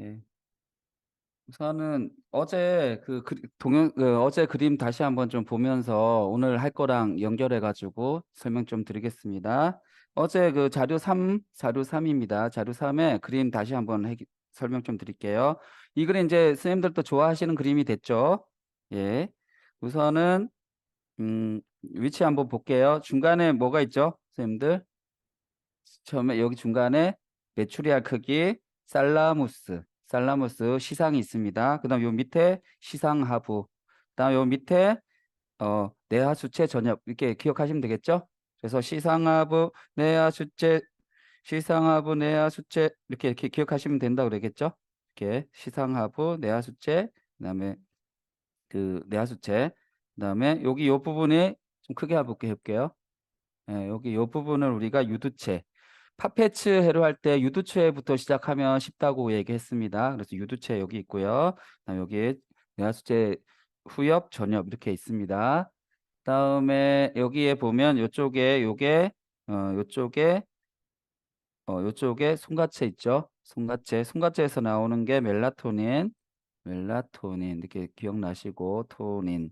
예. 우선은 어제 어제 그림 다시 한번 좀 보면서 오늘 할 거랑 연결해 가지고 설명 좀 드리겠습니다. 어제 그 자료 3입니다. 자료 3에 그림 다시 한번 설명 좀 드릴게요. 이 그림 이제 선생님들도 좋아하시는 그림이 됐죠? 예. 우선은 위치 한번 볼게요. 중간에 뭐가 있죠? 선생님들? 처음에 여기 중간에 메추리알 크기 살라무스 시상이 있습니다. 그다음 요 밑에 시상하부. 그다음 요 밑에 내하수체 전엽 이렇게 기억하시면 되겠죠? 그래서 시상하부 내하수체 이렇게 기억하시면 된다고 그러겠죠? 이렇게 시상하부 내하수체 그다음에 그 내하수체 그다음에 여기 요 부분이 좀 크게 해볼게요. 예, 여기 요 부분을 우리가 유두체 파페츠 해로 할 때 유두체부터 시작하면 쉽다고 얘기했습니다. 그래서 유두체 여기 있고요. 그다음 여기 내하수체 후엽, 전엽 이렇게 있습니다. 다음에 여기에 보면 요쪽에 요게 요쪽에 요쪽에 손가체 있죠. 손가체에서 나오는 게 멜라토닌 이렇게 기억나시고 토닌.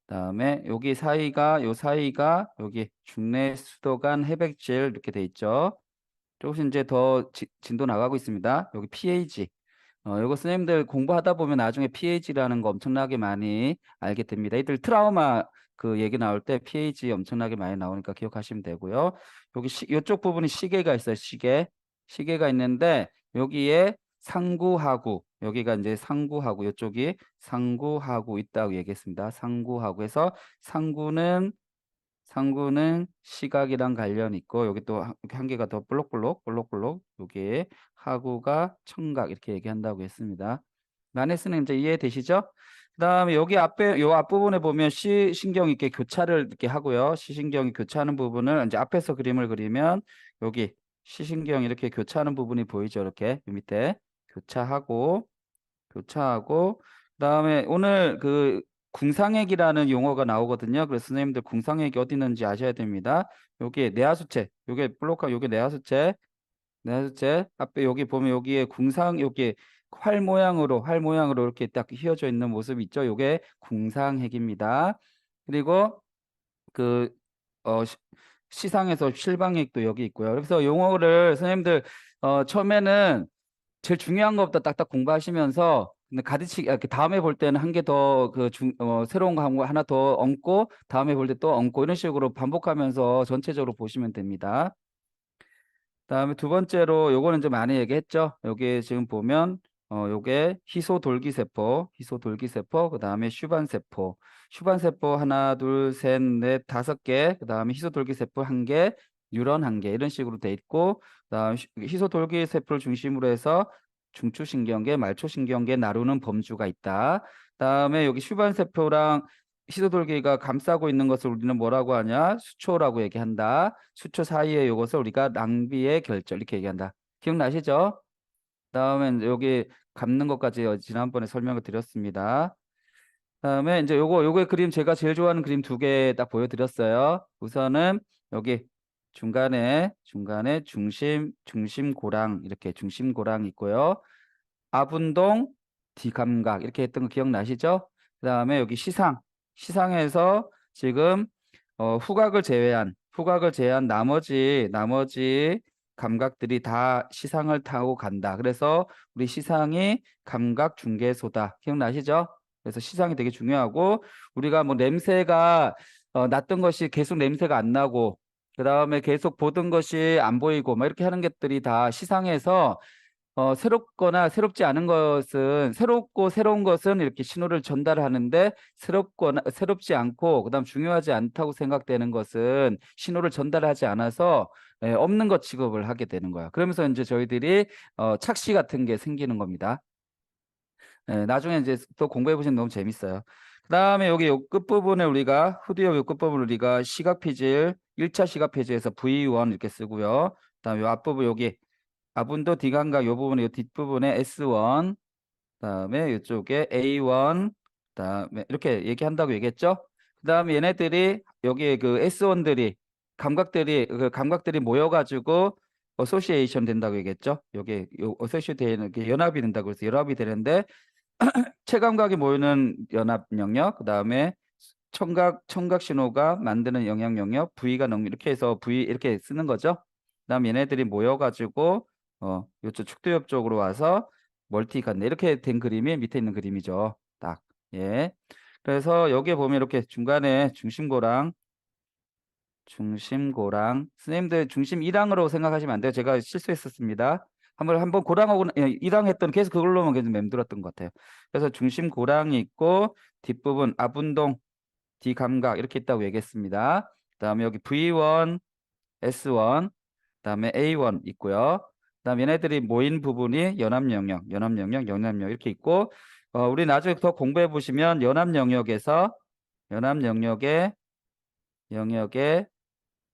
그다음에 여기 사이가 요 사이가 여기 중내 수도관 해백질 이렇게 돼 있죠. 조금씩 이제 더 진도 나가고 있습니다. 여기 pH. 요거 선생님들 공부하다 보면 나중에 pH라는 거 엄청나게 많이 알게 됩니다. 이들 트라우마 그 얘기 나올 때 pH 엄청나게 많이 나오니까 기억하시면 되고요. 여기 요쪽 부분이 시계가 있어요. 시계가 있는데 여기에 상구하구 여기가 이제 상구하구 요쪽이 상구하구 있다고 얘기했습니다. 상구하구 해서 상구는 시각이랑 관련 있고 여기 또 한 개가 더 볼록볼록 여기에 하구가 청각 이렇게 얘기한다고 했습니다. 마네스는 이제 이해되시죠? 그다음에 여기 앞에 요 앞부분에 보면 시신경이 이렇게 교차를 이렇게 하고요. 시신경이 교차하는 부분을 이제 앞에서 그림을 그리면 여기 시신경이 이렇게 교차하는 부분이 보이죠. 이렇게 요 밑에 교차하고 그다음에 오늘 그 궁상액이라는 용어가 나오거든요. 그래서 선생님들 궁상액이 어디 있는지 아셔야 됩니다. 요게 내하수체, 요게 블록하 요게 내하수체 앞에 여기 보면 여기에 여기 활 모양으로 이렇게 딱 휘어져 있는 모습이 있죠. 요게 궁상핵입니다. 그리고 그 시상에서 실방액도 여기 있고요. 그래서 용어를 선생님들 처음에는 제일 중요한 것부터 딱딱 공부하시면서 근데 그 다음에 볼 때는 한 개 더 새로운 거 하나 더 얹고 다음에 볼 때 또 얹고 이런 식으로 반복하면서 전체적으로 보시면 됩니다. 다음에 두 번째로 요거는 좀 많이 얘기했죠. 여기 지금 보면 요게 희소돌기세포 그다음에 슈반세포 하나 둘셋넷 다섯 개 그다음에 희소돌기세포 한 개 뉴런 한 개 이런 식으로 돼 있고 그다음 희소돌기세포를 중심으로 해서 중추신경계 말초신경계 나누는 범주가 있다. 그다음에 여기 슈반세포랑 희소돌기가 감싸고 있는 것을 우리는 뭐라고 하냐? 수초라고 얘기한다. 수초 사이에 이것을 우리가 낭비의 결절 이렇게 얘기한다. 기억나시죠? 그다음에 여기 감는 것까지 지난번에 설명을 드렸습니다. 그다음에 이제 요거의 그림 제가 제일 좋아하는 그림 두 개 딱 보여드렸어요. 우선은 여기 중간에 중심고랑 이렇게 중심고랑 있고요. 아분동 D감각 이렇게 했던 거 기억나시죠? 그다음에 여기 시상에서 지금 후각을 제외한 나머지 감각들이 다 시상을 타고 간다. 그래서 우리 시상이 감각 중개소다. 기억나시죠? 그래서 시상이 되게 중요하고 우리가 뭐 냄새가 났던 것이 계속 냄새가 안 나고 그다음에 계속 보던 것이 안 보이고 막 이렇게 하는 것들이 다 시상에서 새롭거나 새롭지 않은 것은 새롭고 새로운 것은 이렇게 신호를 전달하는데 새롭지 않고 그다음 중요하지 않다고 생각되는 것은 신호를 전달하지 않아서 없는 것 취급을 하게 되는 거야. 그러면서 이제 저희들이 착시 같은 게 생기는 겁니다. 나중에 이제 또 공부해 보시면 너무 재밌어요. 그다음에 여기 요 끝부분에 우리가 후디오 요 끝부분 우리가 시각 피질 1차 시각 피질에서 V1 이렇게 쓰고요. 그다음에 요 앞부분 여기 아분도 D감각 요 부분에 요 뒷부분에 S1 그다음에 이쪽에 A1 그다음에 이렇게 얘기한다고 얘기했죠. 그다음에 얘네들이 여기에 그 S1들이 감각들이 모여 가지고 어소시에이션 된다고 얘기했죠. 여기 어소시에이트 되는 게 연합이 된다고 해서 연합이 되는데 체감각이 모이는 연합 영역, 그다음에 청각 신호가 만드는 영향 영역, V가 이렇게 해서 V 이렇게 쓰는 거죠. 그다음 얘네들이 모여가지고 요쪽 축두엽 쪽으로 와서 멀티가 이렇게 된 그림이 밑에 있는 그림이죠. 딱 예. 그래서 여기에 보면 이렇게 중간에 중심고랑 선생님들 중심 1항으로 생각하시면 안 돼요. 제가 실수했었습니다. 한번 고랑하고 예, 1항 했던 계속 그걸로만 계속 맴돌았던 것 같아요. 그래서 중심 고랑이 있고 뒷부분 앞운동 D감각 이렇게 있다고 얘기했습니다. 그다음에 여기 V1, S1, 그다음에 A1 있고요. 그다음 얘네들이 모인 부분이 연합 영역, 이렇게 있고 우리 나중에 더 공부해 보시면 연합 영역에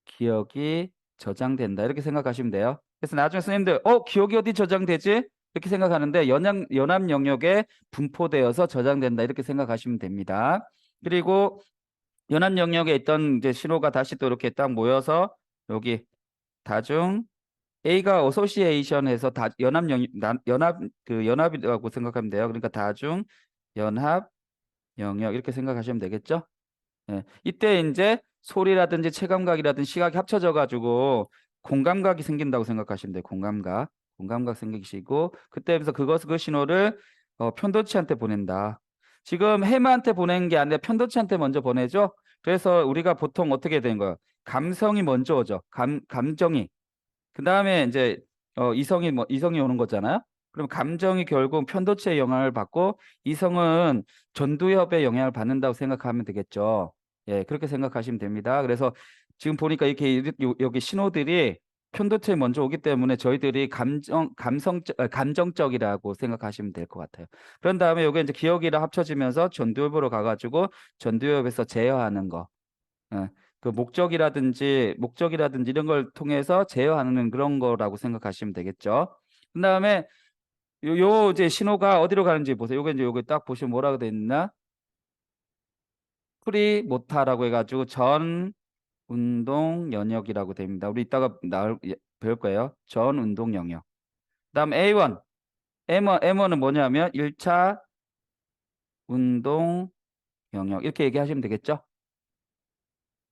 기억이 저장된다 이렇게 생각하시면 돼요. 그래서 나중에 선생님들 기억이 어디 저장되지? 이렇게 생각하는데 연합 영역에 분포되어서 저장된다 이렇게 생각하시면 됩니다. 그리고 연합 영역에 있던 이제 신호가 다시 또 이렇게 딱 모여서 여기 다중 A가 어소시에이션해서 다 연합이라고 생각하면 돼요. 그러니까 다중 연합 영역 이렇게 생각하시면 되겠죠? 예. 이때 이제 소리라든지 체감각이라든지 시각이 합쳐져 가지고 공감각이 생긴다고 생각하시면 돼요. 공감각 생기시고 그때부터 그 신호를 편도치한테 보낸다. 지금 해마한테 보낸 게 아니라 편도치한테 먼저 보내죠. 그래서 우리가 보통 어떻게 되는 거예요? 감성이 먼저 오죠. 감정이. 그다음에 이제 이성이 오는 거잖아요. 그럼 감정이 결국 편도체의 영향을 받고 이성은 전두엽의 영향을 받는다고 생각하면 되겠죠. 예, 그렇게 생각하시면 됩니다. 그래서 지금 보니까 여기 신호들이 편도체에 먼저 오기 때문에 저희들이 감정적이라고 생각하시면 될 것 같아요. 그런 다음에 여기 이제 기억이랑 합쳐지면서 전두엽으로 가가지고 전두엽에서 제어하는 거. 예, 그 목적이라든지 이런 걸 통해서 제어하는 그런 거라고 생각하시면 되겠죠. 그다음에 요 이제 신호가 어디로 가는지 보세요. 요게 이제 요게 딱 보시면 뭐라고 돼 있나? 프리모타라고 해가지고 전 운동 영역이라고 됩니다. 우리 이따가 배울 거예요. 전 운동 영역. 그다음 A1, M1은 뭐냐면 1차 운동 영역 이렇게 얘기하시면 되겠죠.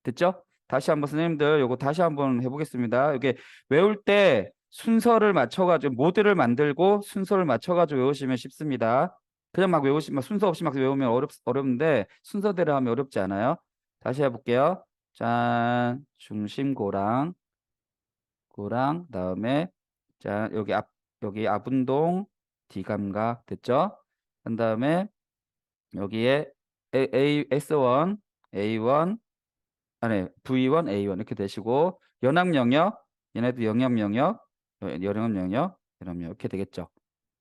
됐죠? 다시 한번 선생님들 요거 다시 한번 해보겠습니다. 이게 외울 때 순서를 맞춰가지고 모드를 만들고 순서를 맞춰가지고 외우시면 쉽습니다. 그냥 막 외우시면 순서 없이 막 외우면 어렵는데 순서대로 하면 어렵지 않아요. 다시 해볼게요. 짠 중심고랑 다음에 자 여기 앞운동 D감각 됐죠? 그 다음에 여기에 S1 A1 아니 V1, A1 이렇게 되시고 연합 영역 얘네도 연합 영역 이렇게 되겠죠.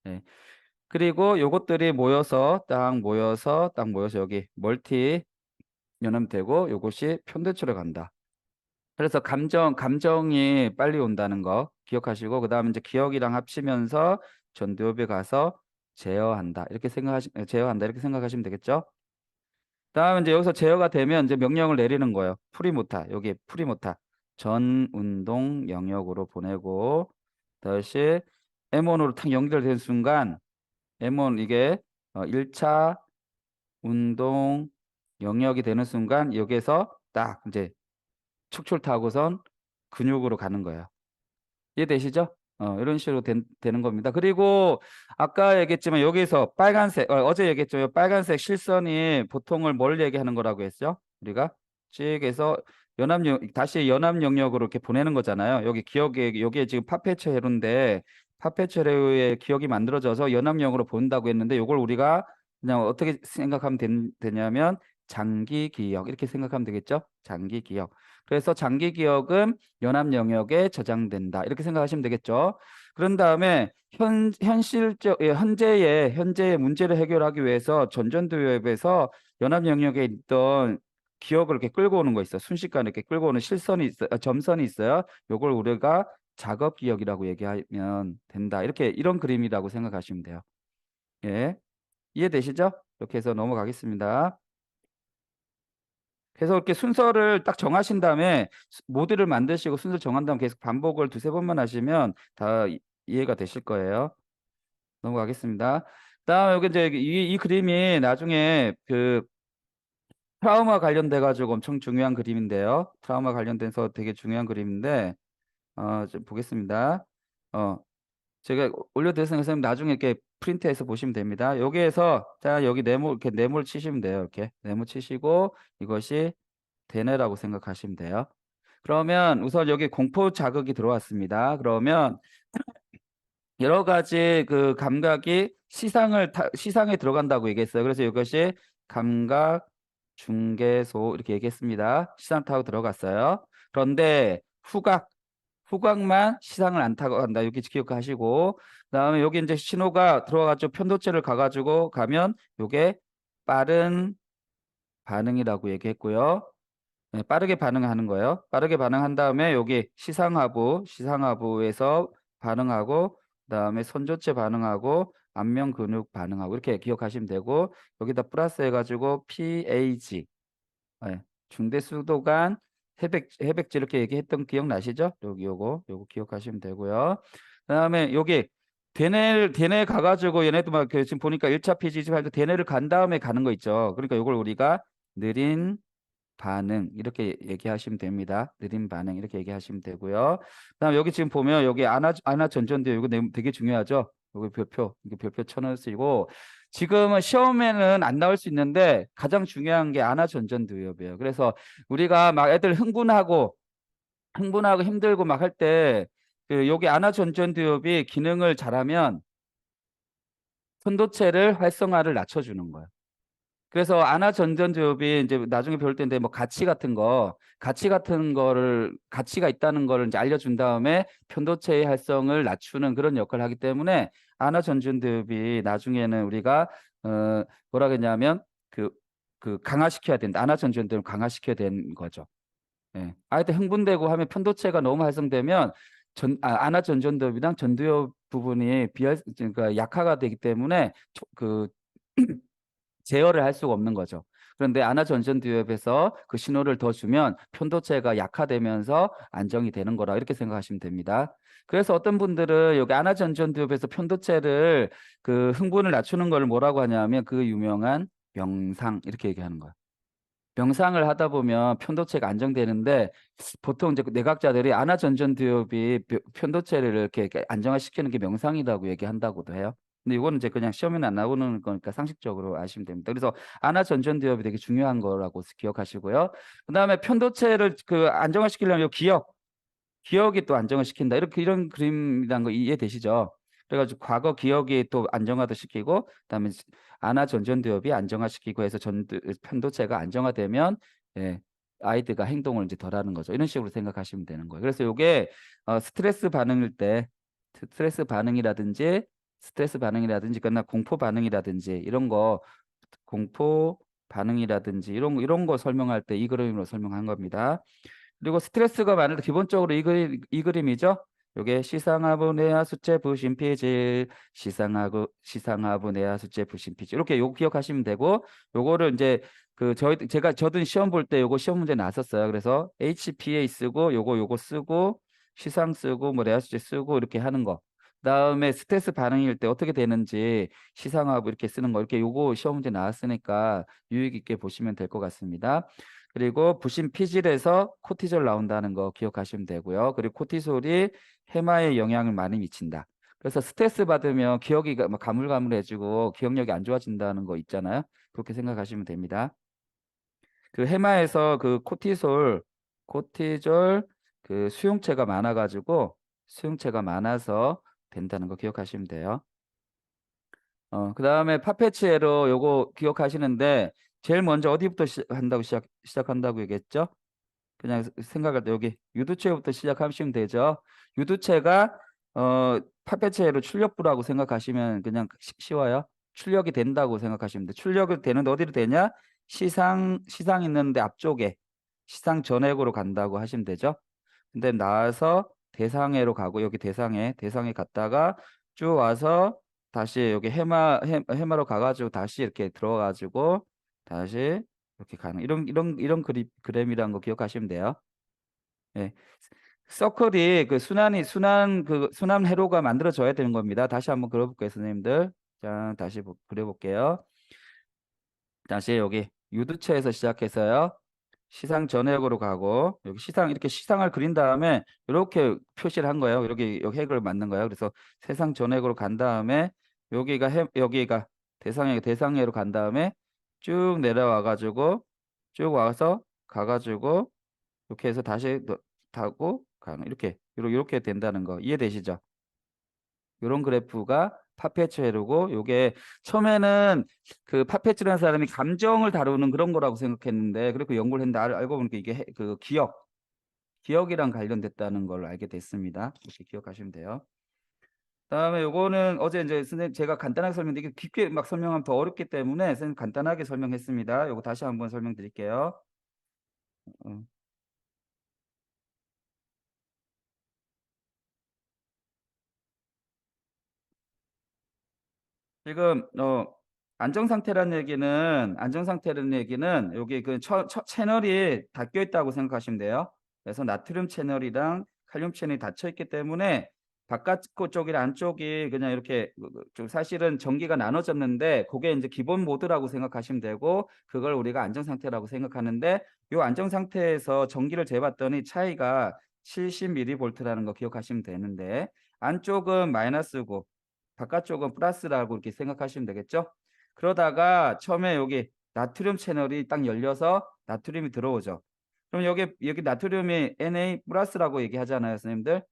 네. 그리고 요것들이 모여서 여기 멀티 연합되고 요것이 편대체로 간다. 그래서 감정이 빨리 온다는 거 기억하시고 그다음에 이제 기억이랑 합치면서 전두엽에 가서 제어한다 이렇게 생각하시면 되겠죠. 다음에 이제 여기서 제어가 되면 이제 명령을 내리는 거예요. 여기 프리모타 전 운동 영역으로 보내고 다시 M1으로 탁 연결된 순간 M1 이게 1차 운동 영역이 되는 순간 여기에서 딱 이제 척추를 타고선 근육으로 가는 거예요. 이해되시죠? 이런 식으로 되는 겁니다. 그리고 아까 얘기했지만 여기서 빨간색, 어제 얘기했죠. 빨간색 실선이 보통을 뭘 얘기하는 거라고 했죠? 우리가 쭉 해서 다시 연합 영역으로 이렇게 보내는 거잖아요. 여기에 지금 파페체레로인데 파페체레로의 기억이 만들어져서 연합 영역으로 본다고 했는데 이걸 우리가 그냥 어떻게 생각하면 되냐면 장기 기억 이렇게 생각하면 되겠죠? 장기 기억. 그래서 장기 기억은 연합 영역에 저장된다. 이렇게 생각하시면 되겠죠. 그런 다음에 현재의 문제를 해결하기 위해서 전전두엽에서 연합 영역에 있던 기억을 이렇게 끌고 오는 거 있어요. 순식간에 이렇게 끌고 오는 점선이 있어요. 요걸 우리가 작업 기억이라고 얘기하면 된다. 이런 그림이라고 생각하시면 돼요. 예. 이해되시죠? 이렇게 해서 넘어가겠습니다. 그래서 이렇게 순서를 딱 정하신 다음에 모듈을 만드시고 순서 정한 다음에 계속 반복을 두세 번만 하시면 다 이해가 되실 거예요. 넘어가겠습니다. 다음 여기 이제 이 그림이 나중에 그 트라우마 관련돼 가지고 엄청 중요한 그림인데요. 트라우마 관련돼서 되게 중요한 그림인데 좀 보겠습니다. 어 제가 올려드렸으니까 선생님 나중에 이렇게 프린트해서 보시면 됩니다. 여기에서 자 여기 네모 이렇게 네모를 치시면 돼요. 이렇게 네모 치시고 이것이 되네라고 생각하시면 돼요. 그러면 우선 여기 공포 자극이 들어왔습니다. 그러면 여러 가지 그 감각이 시상에 들어간다고 얘기했어요. 그래서 이것이 감각 중개소 이렇게 얘기했습니다. 시상 타고 들어갔어요. 그런데 후각만 시상을 안 타고 간다. 이렇게 기억하시고 그다음에 여기 이제 신호가 들어가지고 편도체를 가가지고 가면 요게 빠른 반응이라고 얘기했고요. 네, 빠르게 반응하는 거예요. 빠르게 반응한 다음에 여기 시상하부에서 반응하고 그다음에 선조체 반응하고 안면 근육 반응하고 이렇게 기억하시면 되고 여기다 플러스 해가지고 PAG 예, 중대수도관 해백질 이렇게 얘기했던 기억나시죠? 여기 요거 기억하시면 되고요. 그다음에 여기 대뇌 가가지고 얘네도 막 지금 보니까 1차 PG 지금 대뇌를 간 다음에 가는 거 있죠. 그러니까 요걸 우리가 느린 반응 이렇게 얘기하시면 됩니다. 느린 반응 이렇게 얘기하시면 되고요. 그다음 여기 지금 보면 여기 아나 전전도요. 이거 되게 중요하죠. 여기 별표 이게 별표 쳐놓으시고 지금은 시험에는 안 나올 수 있는데 가장 중요한 게 아나 전전두엽이에요. 그래서 우리가 막 애들 흥분하고 힘들고 막 할 때 그 여기 아나 전전두엽이 기능을 잘하면 선도체를 활성화를 낮춰주는 거예요. 그래서 아나 전전두엽이 이제 나중에 배울 텐데 뭐 가치가 있다는 거를 이제 알려준 다음에 편도체의 활성을 낮추는 그런 역할을 하기 때문에 아나 전전두엽이 나중에는 우리가 뭐라 그러냐면 그 강화시켜야 된다. 아나 전전두엽을 강화시켜야 되는 거죠. 예. 아이들 흥분되고 하면 편도체가 너무 활성되면 아나 전전두엽이랑 전두엽 부분이 그러니까 약화가 되기 때문에 제어를 할 수가 없는 거죠. 그런데 아나전전두엽에서 그 신호를 더 주면 편도체가 약화되면서 안정이 되는 거라 이렇게 생각하시면 됩니다. 그래서 어떤 분들은 여기 아나전전두엽에서 편도체를 그 흥분을 낮추는 걸 뭐라고 하냐면 그 유명한 명상 이렇게 얘기하는 거예요. 명상을 하다 보면 편도체가 안정되는데 보통 이제 내각자들이 아나전전두엽이 편도체를 이렇게 안정화시키는 게 명상이라고 얘기한다고도 해요. 근데 이거는 이제 그냥 시험에는 안 나오는 거니까 상식적으로 아시면 됩니다. 그래서 아나전전두엽이 되게 중요한 거라고 기억하시고요. 그다음에 편도체를 그 안정화시키려면 기억이 또 안정을 시킨다. 이런 그림이란 거 이해되시죠? 그래가지고 과거 기억이 또 안정화도 시키고, 그다음에 아나 전전두엽이 안정화시키고 해서 편도체가 안정화되면 예, 아이들가 행동을 이제 덜하는 거죠. 이런 식으로 생각하시면 되는 거예요. 그래서 이게 스트레스 반응일 때 스트레스 반응이라든지 그나 공포 반응이라든지 공포 반응이라든지 이런 거 설명할 때 이 그림으로 설명한 겁니다. 그리고 스트레스가 많을 때 기본적으로 이 그림이죠. 요게 시상하부내하 수체 부신피질 시상하부내하 수체 부신피질 이렇게 요거 기억하시면 되고 요거를 이제 저도 시험 볼 때 요거 시험 문제 나왔었어요. 그래서 HPA 쓰고 요거 쓰고 시상 쓰고 뭐 내하 수체 쓰고 이렇게 하는 거. 그다음에 스트레스 반응일 때 어떻게 되는지 시상하부 이렇게 쓰는 거 이렇게 요거 시험 문제 나왔으니까 유익 있게 보시면 될 것 같습니다. 그리고 부신 피질에서 코티졸 나온다는 거 기억하시면 되고요. 그리고 코티솔이 해마에 영향을 많이 미친다. 그래서 스트레스 받으면 기억이 막 가물가물해지고 기억력이 안 좋아진다는 거 있잖아요. 그렇게 생각하시면 됩니다. 그 해마에서 그 코티졸 그 수용체가 많아서 된다는 거 기억하시면 돼요. 그다음에 파페치에로 요거 기억하시는데 제일 먼저 어디부터 시작한다고 얘기했죠? 그냥 생각할 때 여기 유두체부터 시작하시면 되죠. 유두체가 파페체로 출력부라고 생각하시면 그냥 쉬워요. 출력이 된다고 생각하시면 돼요. 출력이 되는데 어디로 되냐? 시상 있는데 앞쪽에 시상 전액으로 간다고 하시면 되죠. 근데 나와서 대상회로 가고 여기 대상에 갔다가 쭉 와서 다시 여기 해마로 가가지고 다시 이렇게 들어가가지고 다시 이렇게 가는 이런 그램이라는 거 기억하시면 돼요. 예. 서클이 그 순환 회로가 만들어져야 되는 겁니다. 다시 한번 그려볼게요, 선생님들. 자, 다시 그려볼게요. 다시 여기 유두체에서 시작해서요. 시상 전역으로 가고 여기 이렇게 시상을 그린 다음에 이렇게 표시를 한 거예요. 여기 핵을 만든 거예요. 그래서 세상 전역으로 간 다음에 여기가 대상회로 간 다음에 쭉 내려와 가지고 쭉 와서 가가지고 이렇게 해서 다시 타고 가는 이렇게 된다는 거 이해되시죠? 이런 그래프가 파페츠회로고 요게 처음에는 그 파페츠라는 사람이 감정을 다루는 그런 거라고 생각했는데 그렇게 연구를 했는데 알고 보니까 이게 그 기억이랑 관련됐다는 걸 알게 됐습니다. 이렇게 기억하시면 돼요. 그다음에 요거는 어제 이제 선생님 제가 간단하게 설명드리고 깊게 막 설명하면 더 어렵기 때문에 선생님 간단하게 설명했습니다. 요거 다시 한번 설명드릴게요. 어. 지금 안정 상태라는 얘기는 여기 그 채널이 닫혀 있다고 생각하시면 돼요. 그래서 나트륨 채널이랑 칼륨 채널이 닫혀 있기 때문에 바깥 쪽이랑 안쪽이 그냥 이렇게 좀 사실은 전기가 나눠졌는데 그게 이제 기본 모드라고 생각하시면 되고 그걸 우리가 안정 상태라고 생각하는데 이 안정 상태에서 전기를 재봤더니 차이가 70mV라는 거 기억하시면 되는데 안쪽은 마이너스고 바깥쪽은 플러스라고 이렇게 생각하시면 되겠죠? 그러다가 처음에 여기 나트륨 채널이 딱 열려서 나트륨이 들어오죠. 그럼 여기 나트륨이 Na 플러스라고 얘기하잖아요, 선생님들.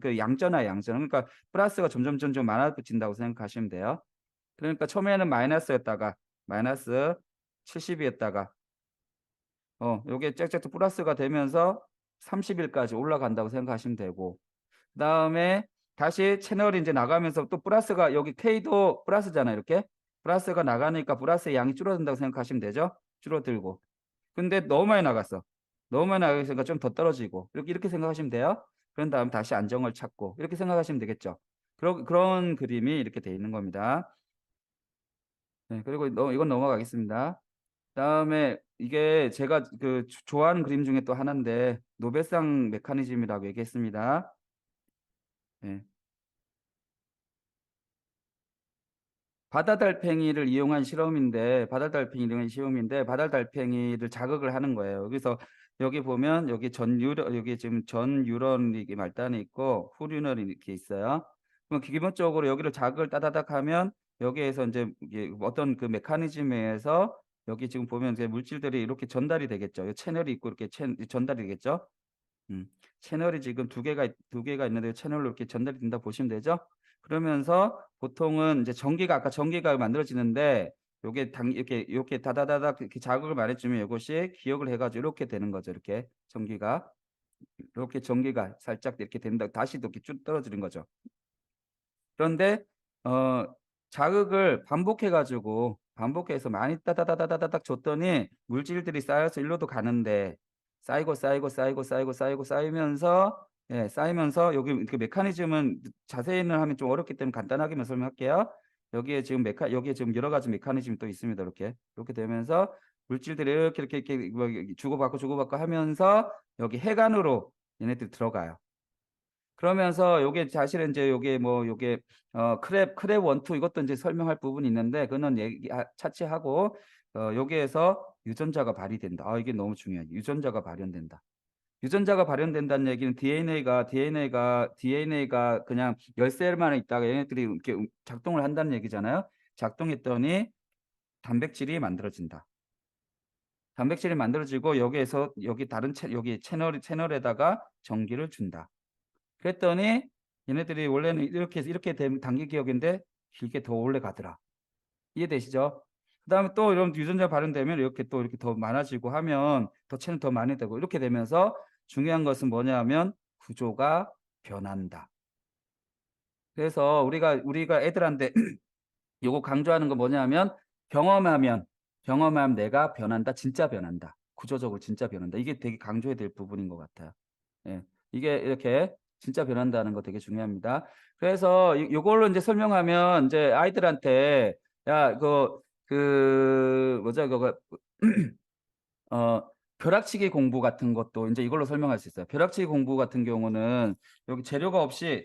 그 양전화 양전. 그러니까 플러스가 점점 많아진다고 생각하시면 돼요. 그러니까 처음에는 마이너스였다가 마이너스 70이었다가 요게 짝짝짝 플러스가 되면서 30일까지 올라간다고 생각하시면 되고 그다음에 다시 채널이 이제 나가면서 또 플러스가 여기 K도 플러스잖아요. 이렇게 플러스가 나가니까 플러스의 양이 줄어든다고 생각하시면 되죠. 줄어들고. 근데 너무 많이 나갔어. 너무 많이 나가니까 좀 더 떨어지고 이렇게 생각하시면 돼요. 그런 다음 다시 안정을 찾고 이렇게 생각하시면 되겠죠. 그런 그림이 이렇게 돼 있는 겁니다. 네, 그리고 이건 넘어가겠습니다. 다음에 이게 제가 그 좋아하는 그림 중에 또 하나인데 노벨상 메커니즘이라고 얘기했습니다. 네. 바다달팽이를 이용한 실험인데 바다달팽이를 자극을 하는 거예요. 그래서 여기 보면 여기 지금 전유런이 말단이 있고 후륜혈이 이렇게 있어요. 그럼 기본적으로 여기를 자극을 따다닥 하면 여기에서 이제 이게 어떤 그 메커니즘에 의해서 여기 지금 보면 이제 물질들이 이렇게 전달이 되겠죠. 이 채널이 있고 이렇게 전달이 되겠죠. 음. 채널이 지금 두 개가 있는데 채널로 이렇게 전달이 된다 보시면 되죠. 그러면서 보통은 이제 아까 전기가 만들어지는데 요게 이렇게 다다다닥 이렇게 자극을 말해주면 이것이 기억을 해가지고 이렇게 되는 거죠. 이렇게 전기가 살짝 이렇게 된다. 다시 이렇게 쭉 떨어지는 거죠. 그런데 어 자극을 반복해서 많이 따다다다다닥 줬더니 물질들이 쌓여서 일로도 가는데 쌓이면서 쌓이면서 여기 그 메커니즘은 자세히는 하면 좀 어렵기 때문에 간단하게만 설명할게요. 여기에 지금 여러 가지 메커니즘이 또 있습니다. 이렇게 되면서 물질들이 이렇게 뭐 주고받고 하면서 여기 해관으로 얘네들이 들어가요. 그러면서 요게 사실은 이제 요게 크랩 원투 이것도 이제 설명할 부분이 있는데 그거는 차치하고 여기에서 유전자가 발휘된다. 이게 너무 중요해요. 유전자가 발현된다. 유전자가 발현된다는 얘기는 DNA가 그냥 열셀만 있다가 얘네들이 이렇게 작동을 한다는 얘기잖아요. 작동했더니 단백질이 만들어진다. 단백질이 만들어지고 여기에서 여기 채널에다가 전기를 준다. 그랬더니 얘네들이 원래는 이렇게 된 단기 기억인데 길게 더 오래 가더라. 이해되시죠? 그다음에 또 이런 유전자 발현되면 이렇게 더 많아지고 하면 더 채는 더 많이 되고 이렇게 되면서 중요한 것은 뭐냐면 구조가 변한다. 그래서 우리가 애들한테 요거 강조하는 건 뭐냐면 경험하면 내가 변한다. 진짜 변한다. 구조적으로 진짜 변한다. 이게 되게 강조해야 될 부분인 것 같아요. 예. 이게 이렇게 진짜 변한다는 거 되게 중요합니다. 그래서 요걸로 이제 설명하면 이제 아이들한테 야, 뭐죠, 그거 어, 벼락치기 공부 같은 것도 이제 이걸로 설명할 수 있어요. 벼락치기 공부 같은 경우는 여기 재료가 없이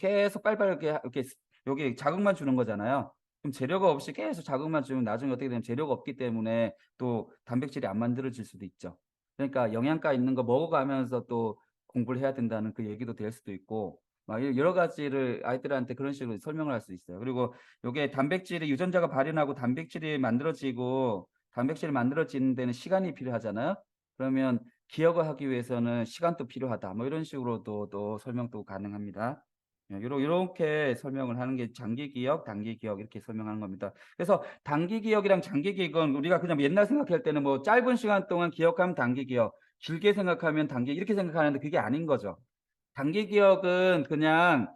계속 빨리빨리 이렇게 여기 자극만 주는 거잖아요. 그럼 재료가 없이 계속 자극만 주면 나중에 어떻게 되면 재료가 없기 때문에 또 단백질이 안 만들어질 수도 있죠. 그러니까 영양가 있는 거 먹어가면서 또 공부를 해야 된다는 그 얘기도 될 수도 있고 막 여러 가지를 아이들한테 그런 식으로 설명을 할 수 있어요. 그리고 요게 단백질이 유전자가 발현하고 단백질이 만들어지는 데는 시간이 필요하잖아요. 그러면 기억을 하기 위해서는 시간도 필요하다. 뭐 이런 식으로도 또 설명도 가능합니다. 요렇게 설명을 하는 게 장기 기억, 단기 기억 이렇게 설명하는 겁니다. 그래서 단기 기억이랑 장기 기억은 우리가 그냥 옛날 생각할 때는 뭐 짧은 시간 동안 기억하면 단기 기억, 길게 생각하면 단기 이렇게 생각하는데 그게 아닌 거죠. 단기 기억은 그냥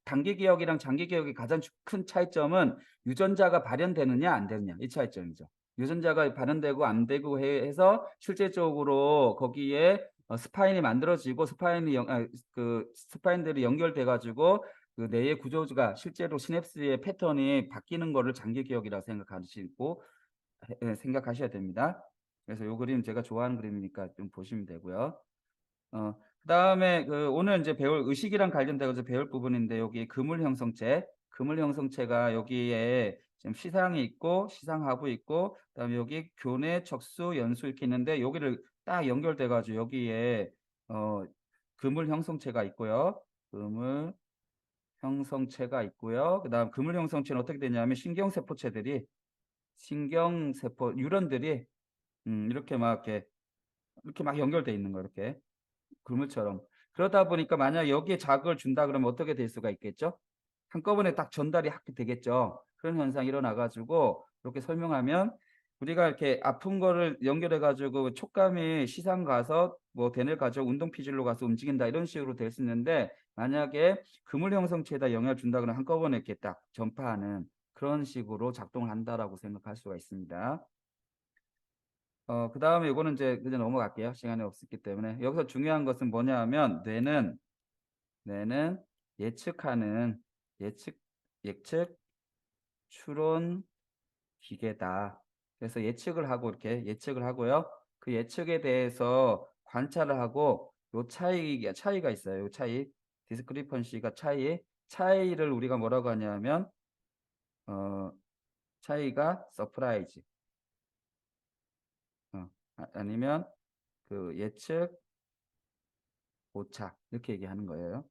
단기 기억이랑 장기 기억의 가장 큰 차이점은 유전자가 발현되느냐 안 되느냐 이 차이점이죠. 유전자가 발현되고 안 되고 해서 실제적으로 거기에 스파인이 만들어지고 스파인들이 연결돼 가지고 그 뇌의 구조가 실제로 시냅스의 패턴이 바뀌는 거를 장기 기억이라고 생각하시고 생각하셔야 됩니다. 그래서 요 그림 제가 좋아하는 그림이니까 좀 보시면 되고요. 그다음에 오늘 이제 배울 의식이랑 관련돼 가지고 배울 부분인데 여기 그물 형성체가 여기에 지금 시상이 있고 시상하부 있고 그다음에 여기 교내, 척수, 연수 이렇게 있는데 여기를 딱 연결돼 가지고 여기에 어 그물 형성체가 있고요. 그물 형성체가 있고요. 그다음 그물 형성체는 어떻게 되냐면 신경세포 뉴런들이 이렇게 막 연결돼 있는 거예요. 이렇게. 그물처럼. 그러다 보니까 만약 여기에 자극을 준다 그러면 어떻게 될 수가 있겠죠? 한꺼번에 딱 전달이 확 되겠죠. 그런 현상이 일어나 가지고 이렇게 설명하면 우리가 이렇게 아픈 거를 연결해 가지고 촉감이 시상 가서 뭐 대뇌 가서 운동 피질로 가서 움직인다 이런 식으로 될 수 있는데 만약에 그물 형성체에다 영향을 준다 그러면 한꺼번에 이렇게 딱 전파하는 그런 식으로 작동을 한다라고 생각할 수가 있습니다. 그다음에 요거는 이제 그냥 넘어갈게요. 시간이 없었기 때문에. 여기서 중요한 것은 뭐냐 하면 뇌는 예측하는 예측 추론 기계다. 그래서 예측을 하고 이렇게 예측을 하고요. 그 예측에 대해서 관찰을 하고 요 차이가 있어요. 요 차이. 디스크리펀시가 차이를 우리가 뭐라고 하냐면 어 차이가 서프라이즈. 아니면 그 예측 오차 이렇게 얘기하는 거예요.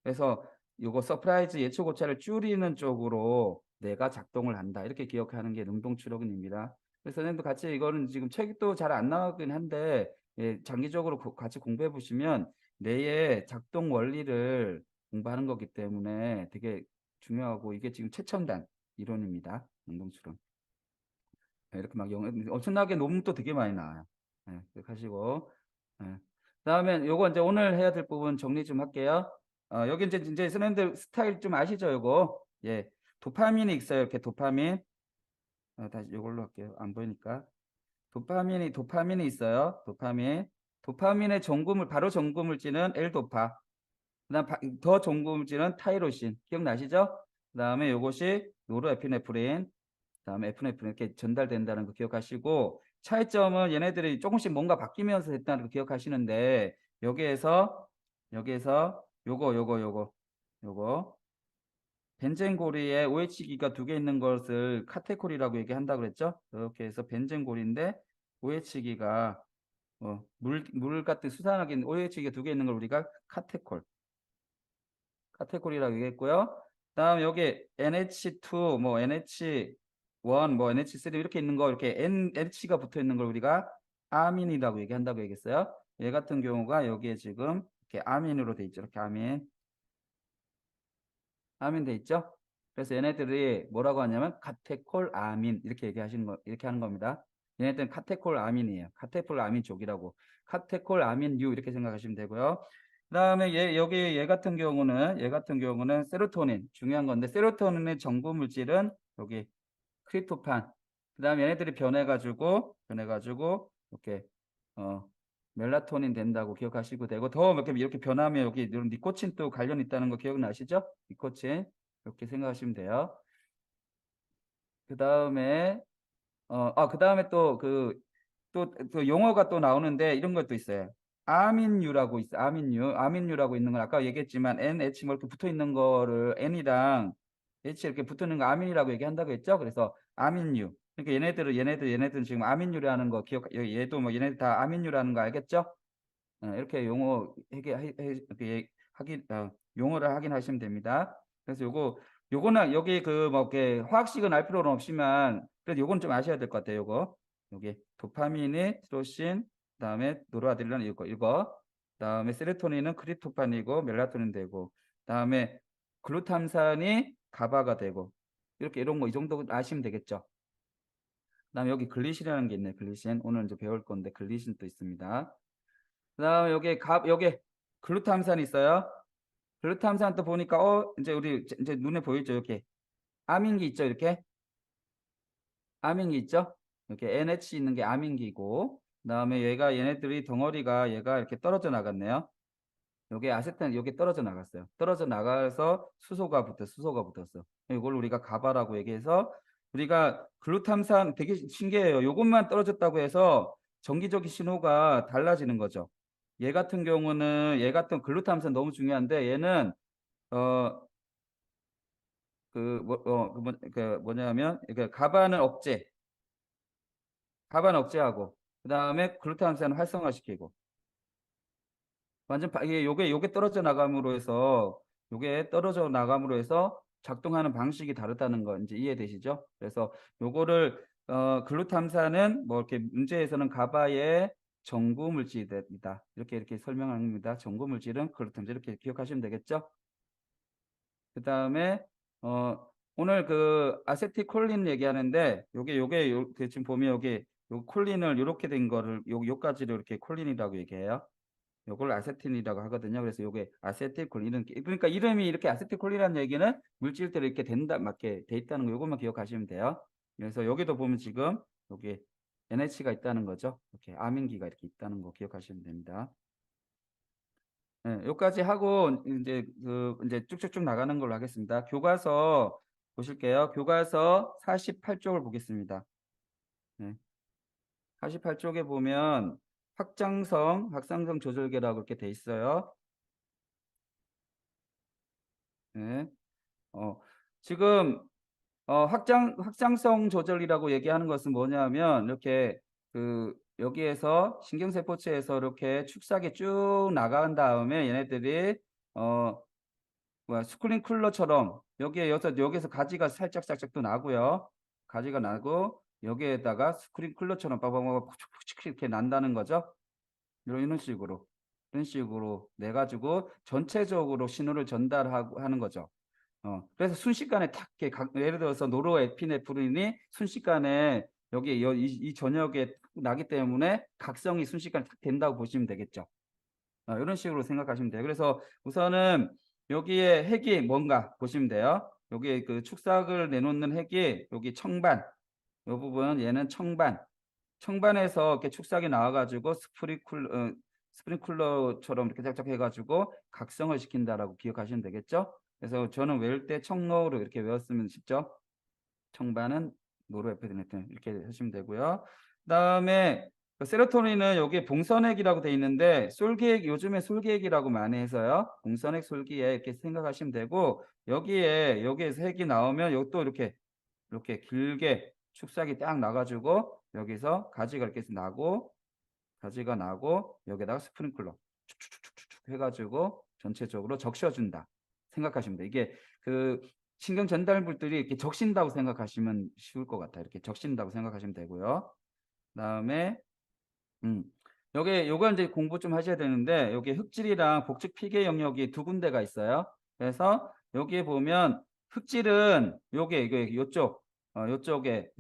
그래서 요거 서프라이즈 예측 오차를 줄이는 쪽으로 뇌가 작동을 한다. 이렇게 기억하는 게 능동 추론입니다. 그래서 선생님도 같이 이거는 지금 책도 잘 안 나오긴 한데 예, 장기적으로 같이 공부해 보시면 뇌의 작동 원리를 공부하는 거기 때문에 되게 중요하고 이게 지금 최첨단 이론입니다. 능동 추론. 예, 이렇게 막 엄청나게 논문도 되게 많이 나와요. 예, 그렇게 하시고 예. 그다음에 요거 이제 오늘 해야 될 부분 정리 좀 할게요. 여기 이제 선생님들 스타일 좀 아시죠? 요거 예, 도파민이 있어요. 이렇게 도파민. 다시 요걸로 할게요. 안 보이니까 도파민이 있어요. 도파민의 바로 전구물질은 L도파. 그다음 더 전구물질은 타이로신. 기억나시죠? 그다음에 요것이 노르에피네프린. 그다음에 에프네프린 이렇게 전달된다는 거 기억하시고 차이점은 얘네들이 조금씩 뭔가 바뀌면서 됐다는 거 기억하시는데 여기에서 요거 벤젠고리에 OH기가 두 개 있는 것을 카테콜이라고 얘기한다고 그랬죠? 이렇게 해서 벤젠고리인데 OH기가 물 같은 수산하게 OH기가 두 개 있는 걸 우리가 카테콜이라고 얘기했고요. 다음 여기 NH2, 뭐 NH1, 뭐 NH3 이렇게 있는 거 이렇게 NH가 붙어 있는 걸 우리가 아민이라고 얘기한다고 얘기했어요. 얘 같은 경우가 여기에 지금 이렇게 아민으로 돼 있죠. 이렇게 아민 돼 있죠. 그래서 얘네들이 뭐라고 하냐면 카테콜 아민 이렇게 하는 겁니다. 얘네들은 카테콜 아민이에요. 카테콜 아민 쪽이라고. 카테콜 아민 유 이렇게 생각하시면 되고요. 그다음에 얘 같은 경우는 세로토닌 중요한 건데 세로토닌의 전구 물질은 여기 크립토판. 그다음에 얘네들이 변해가지고 이렇게 어 멜라토닌 된다고 기억하시고 되고 더 이렇게 변하면 여기 이런 니코틴도 관련 있다는 거 기억나시죠? 니코틴 이렇게 생각하시면 돼요. 그다음에 그다음에 또 또 용어가 또 나오는데 이런 것도 있어요. 아민유라고 있어. 아민유라고 있는 건 아까 얘기했지만 N, H 뭐 이렇게 붙어 있는 거를 N이랑 H 이렇게 붙어 있는 거 아민이라고 얘기한다고 했죠. 그래서 아민유. 그러니까 얘네들은 지금 아민유라는 거 얘도 뭐 얘네들 다 아민유라는 거 알겠죠? 이렇게 용어 이렇게 용어를 확인하시면 됩니다. 그래서 요거는 여기 그 뭐 이렇게 화학식은 알 필요는 없지만 그래도 요건 좀 아셔야 될 것 같아요. 여기 도파민이 티로신, 그다음에 노르아드레날린 이거, 그다음에 세로토닌은 크립토판이고 멜라토닌 되고, 그다음에 글루탐산이 가바가 되고 이렇게 이런 거 이 정도 아시면 되겠죠. 그다음에 여기 글리신이라는 게 있네. 글리신 오늘 이제 배울 건데 글리신도 있습니다. 그다음에 여기 글루탐산이 있어요. 글루탐산 또 보니까 이제 우리 이제 눈에 보이죠. 이렇게 아민기 있죠. 이렇게 아민기 있죠. 이렇게 NH 있는 게 아민기고, 그다음에 얘네들이 덩어리가 얘가 이렇게 떨어져 나갔네요. 요게 아세탄 요게 떨어져 나갔어요. 떨어져 나가서 수소가 붙었어. 이걸 우리가 가바라고 얘기해서 우리가 글루탐산 되게 신기해요. 요것만 떨어졌다고 해서 정기적인 신호가 달라지는 거죠. 얘 같은 경우는 얘 같은 글루탐산 너무 중요한데 얘는 뭐냐면 가바는 억제하고 그다음에 글루탐산을 활성화시키고 완전 이게 요게 떨어져 나감으로 해서 작동하는 방식이 다르다는 거 이제 이해되시죠? 그래서 요거를 글루탐산은 뭐 이렇게 문제에서는 가바의 전구 물질이다. 이렇게 설명합니다. 전구 물질은 글루탐산 이렇게 기억하시면 되겠죠? 그다음에 오늘 그 아세틸콜린 얘기하는데 지금 보면 요 콜린을 이렇게 된 거를 요까지를 이렇게 콜린이라고 얘기해요. 요걸 아세틴이라고 하거든요. 그래서 요게 아세틸콜린 그러니까 이름이 이렇게 아세틸콜린이라는 얘기는 물질들이 이렇게 맞게 돼 있다는 거 요것만 기억하시면 돼요. 그래서 여기도 보면 지금 여기 NH가 있다는 거죠. 이렇게 아민기가 이렇게 있다는 거 기억하시면 됩니다. 네, 여기까지 하고 이제 쭉쭉쭉 나가는 걸로 하겠습니다. 교과서 보실게요. 교과서 48쪽을 보겠습니다. 네, 48쪽에 보면 확장성 조절계라고 이렇게 돼 있어요. 네. 지금 확장성 조절이라고 얘기하는 것은 뭐냐면 이렇게 여기에서 신경세포체에서 이렇게 축삭이 쭉 나간 다음에 얘네들이 스프링클러처럼 여기에서 가지가 살짝 또 나고요. 가지가 나고 여기에다가 스프링클러처럼 빠바바바 이렇게 난다는 거죠. 이런 식으로 내 가지고 전체적으로 신호를 전달하고 하는 거죠. 그래서 순식간에 탁 이렇게 예를 들어서 노르에피네프린이 순식간에 여기 이 전역에 나기 때문에 각성이 순식간에 탁 된다고 보시면 되겠죠. 이런 식으로 생각하시면 돼요. 그래서 우선은 여기에 핵이 뭔가 보시면 돼요. 여기에 그 축삭을 내놓는 핵이 여기 청반, 이 부분 얘는 청반에서 이렇게 축삭이 나와가지고 스프링쿨러처럼 이렇게 쫙쫙 해가지고 각성을 시킨다라고 기억하시면 되겠죠. 그래서 저는 외울 때 청로로 이렇게 외웠으면 쉽죠. 청반은 노르에피네프린 이렇게 하시면 되고요. 그다음에 세로토닌은 여기 봉선액이라고 돼 있는데 요즘에 솔기액이라고 많이 해서요. 봉선액, 솔기액 이렇게 생각하시면 되고 여기에서 핵이 나오면 여기 또 이렇게 길게 축삭이 딱 나가지고 여기서 가지가 나고 여기다가 스프링클러 축축축축축 해가지고 전체적으로 적셔준다 생각하시면 돼요. 이게 그 신경 전달물들이 이렇게 적신다고 생각하시면 쉬울 것 같아요. 이렇게 적신다고 생각하시면 되고요. 그다음에 요거 이제 공부 좀 하셔야 되는데 여기 흑질이랑 복직 피계 영역이 두 군데가 있어요. 그래서 여기에 보면 흑질은 이게 요쪽에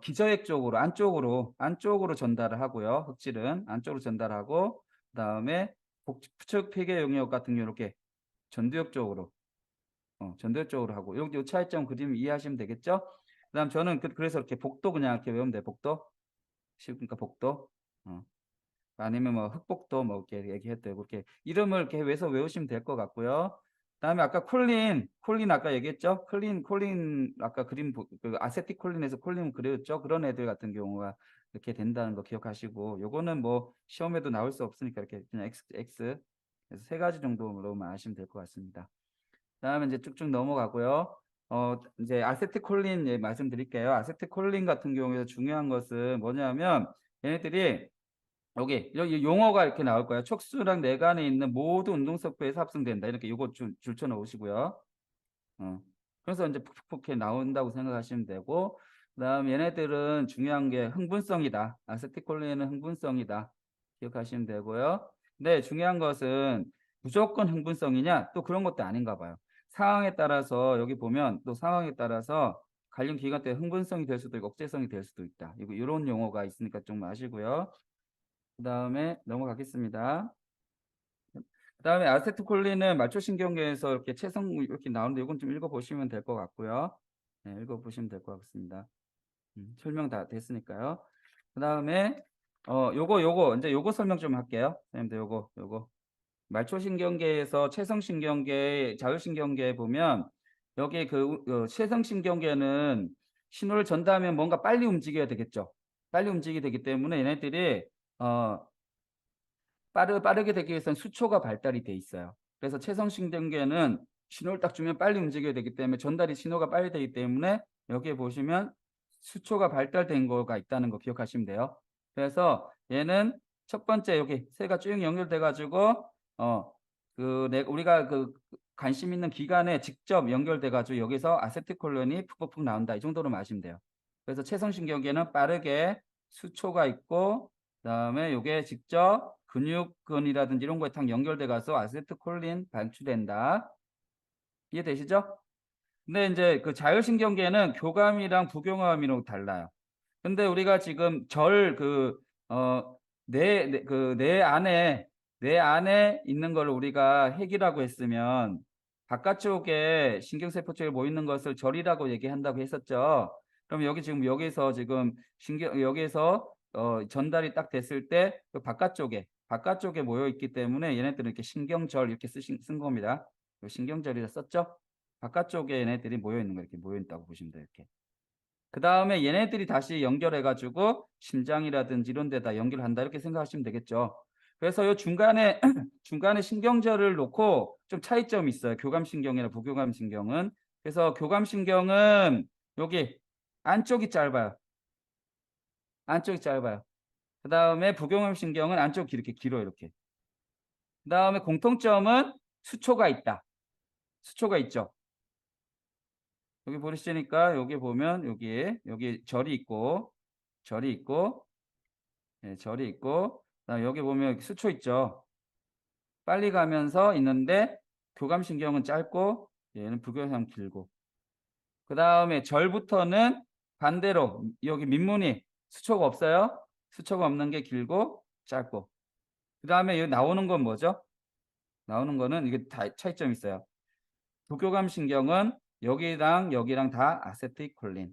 기저핵 쪽으로 안쪽으로 전달을 하고요. 흑질은 안쪽으로 전달하고 그다음에 복측 피계 영역 같은 경우 이렇게 전두엽 쪽으로 하고 요 차이점 그림 이해하시면 되겠죠? 그다음 저는 그래서 이렇게 복도 그냥 이렇게 외우면 돼요. 복도 쉬우니까 복도 아니면 뭐 흑복도 뭐 이렇게 얘기했대요. 이렇게 이름을 이렇게 외우시면 될 것 같고요. 그다음에 아까 콜린 아까 얘기했죠? 콜린 아까 그 아세틸콜린에서 콜린 그렸죠? 그런 애들 같은 경우가 이렇게 된다는 거 기억하시고, 요거는 뭐 시험에도 나올 수 없으니까 이렇게 그냥 X. 그래서 세 가지 정도로만 아시면 될 것 같습니다. 그다음에 이제 쭉쭉 넘어가고요. 이제 아세틸콜린 말씀드릴게요. 아세틸콜린 같은 경우에 중요한 것은 뭐냐면 얘네들이 여기 용어가 이렇게 나올 거예요. 촉수랑 내관에 있는 모든 운동세포에서 합성된다. 이렇게 이거 줄쳐 놓으시고요. 그래서 이제 푹푹푹 나온다고 생각하시면 되고, 그다음 얘네들은 중요한 게 흥분성이다. 아세틸콜린은 흥분성이다. 기억하시면 되고요. 근데 중요한 것은 무조건 흥분성이냐? 또 그런 것도 아닌가 봐요. 상황에 따라서 여기 보면 또 상황에 따라서 관련 기관 때 흥분성이 될 수도 있고 억제성이 될 수도 있다. 이런 용어가 있으니까 좀 아시고요. 그 다음에 넘어가겠습니다. 그 다음에 아세틸콜린은 말초신경계에서 이렇게 체성 이렇게 나오는데 이건 좀 읽어보시면 될 것 같고요. 네, 읽어보시면 될 것 같습니다. 설명 다 됐으니까요. 그 다음에 이제 요거 설명 좀 할게요. 선생님들 요거 말초신경계에서 체성신경계, 자율신경계에 보면 여기 체성신경계는 신호를 전달하면 뭔가 빨리 움직여야 되겠죠. 빨리 움직이게 되기 때문에 얘네들이 빠르게 되기 위해서는 수초가 발달이 돼 있어요. 그래서 체성신경계는 신호를 딱 주면 빨리 움직여야 되기 때문에 전달이 신호가 빨리 되기 때문에 여기에 보시면 수초가 발달된 거가 있다는 거 기억하시면 돼요. 그래서 얘는 첫 번째 여기 새가 쭉 연결돼 가지고 우리가 관심 있는 기관에 직접 연결돼 가지고 여기서 아세틸콜린이 푹푹푹 나온다. 이 정도로 아시면 돼요. 그래서 체성신경계는 빠르게 수초가 있고 그다음에 요게 직접 근육근이라든지 이런 거에 딱 연결돼 가서 아세틸콜린 방출된다. 이해되시죠? 근데 이제 그 자율신경계는 교감이랑 부교감이랑 달라요. 근데 우리가 지금 내 안에 있는 걸 우리가 핵이라고 했으면 바깥쪽에 신경세포 쪽에 모이는 것을 절이라고 얘기한다고 했었죠. 그럼 여기서 지금 여기서 전달이 딱 됐을 때 그 바깥쪽에 모여 있기 때문에 얘네들은 이렇게 신경절 이렇게 쓴 겁니다. 신경절이라 썼죠. 바깥쪽에 얘네들이 모여 있는 거 이렇게 모여 있다고 보시면 돼요. 이렇게. 그 다음에 얘네들이 다시 연결해 가지고 심장이라든지 이런 데다 연결한다 이렇게 생각하시면 되겠죠. 그래서 요 중간에 중간에 신경절을 놓고 좀 차이점이 있어요. 교감신경이나 부교감신경은. 그래서 교감신경은 여기 안쪽이 짧아요. 안쪽이 짧아요. 그 다음에 부교감신경은 안쪽이 이렇게 길어요. 이렇게. 그 다음에 공통점은 수초가 있다. 수초가 있죠. 여기 보시니까 여기 보면 여기 절이 있고 네, 절이 있고 그다음에 여기 보면 수초 있죠. 빨리 가면서 있는데 교감신경은 짧고 얘는 부교감 길고 그 다음에 절부터는 반대로 여기 민문이 수초가 없어요. 수초가 없는 게 길고 짧고 그 다음에 여기 나오는 건 뭐죠? 나오는 거는 이게 다 차이점이 있어요. 부교감신경은 여기랑 다 아세틸콜린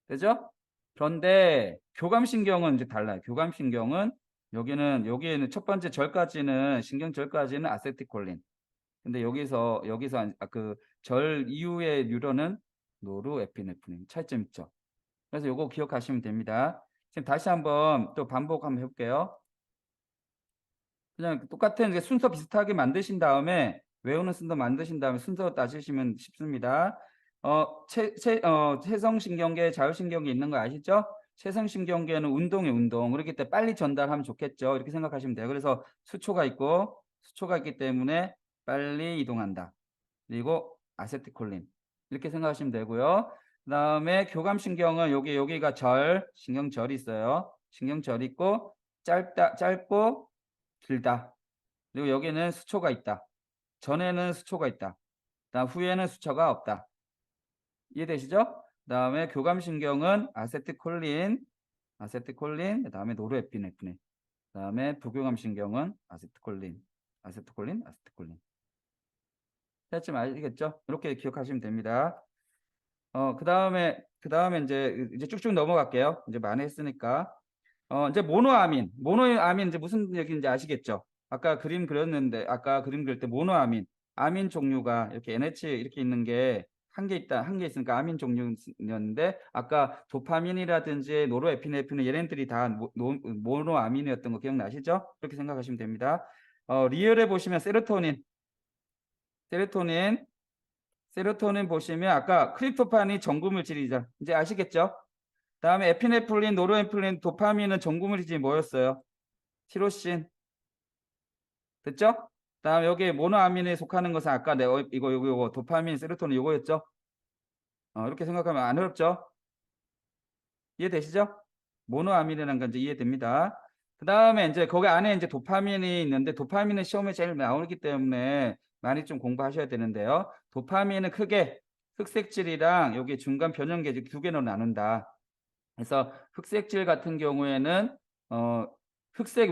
되죠? 그런데 교감신경은 이제 달라요. 교감신경은 여기에는 첫 번째 절까지는 신경절까지는 아세틸콜린. 근데 여기서 그절 이후의 뉴런은 노르에피네프린 차이점 있죠. 그래서 요거 기억하시면 됩니다. 지금 다시 한번 또 반복 한번 해볼게요. 그냥 똑같은 이제 순서 비슷하게 만드신 다음에 외우는 순서 만드신 다음에 순서 따지시면 쉽습니다. 체성신경계, 자율신경계 있는 거 아시죠? 체성신경계는 운동의 운동. 그렇기 때문에 빨리 전달하면 좋겠죠. 이렇게 생각하시면 돼요. 그래서 수초가 있기 때문에 빨리 이동한다. 그리고 아세틸콜린. 이렇게 생각하시면 되고요. 그다음에 교감신경은 여기가 신경절이 있어요. 신경절이 있고 짧고 길다. 그리고 여기는 수초가 있다. 전에는 수초가 있다. 그다음 후에는 수초가 없다. 이해되시죠? 그다음에 교감신경은 아세틸콜린, 그다음에 노르에피네프린. 그다음에 부교감신경은 아세틸콜린. 대충 아시겠죠? 이렇게 기억하시면 됩니다. 그다음에 이제 쭉쭉 넘어갈게요. 이제 많이 했으니까. 이제 모노아민 이제 무슨 얘기인지 아시겠죠? 아까 그림 그릴 때 모노아민. 아민 종류가 이렇게 NH 이렇게 있는 게 한 개 있다, 한 개 있으니까 아민 종류였는데 아까 도파민이라든지 노르에피네프린 얘네들이 다 모노아민이었던 거 기억나시죠? 그렇게 생각하시면 됩니다. 리을에 보시면 세로토닌 보시면 아까 크립토판이 전구물질이죠. 이제 아시겠죠? 다음에 에피네프린, 노르에피네프린, 도파민은 전구물질이 뭐였어요? 티로신. 됐죠? 다음 여기 모노아민에 속하는 것은 아까 내가 이거 도파민, 세로토닌 이거였죠? 이렇게 생각하면 안 어렵죠? 이해되시죠? 모노아민이라는 건 이제 이해됩니다. 그 다음에 이제 거기 안에 이제 도파민이 있는데 도파민은 시험에 제일 나오기 때문에 많이 좀 공부하셔야 되는데요. 도파민은 크게 흑색질이랑 여기 중간 변형계 두 개로 나눈다. 그래서 흑색질 같은 경우에는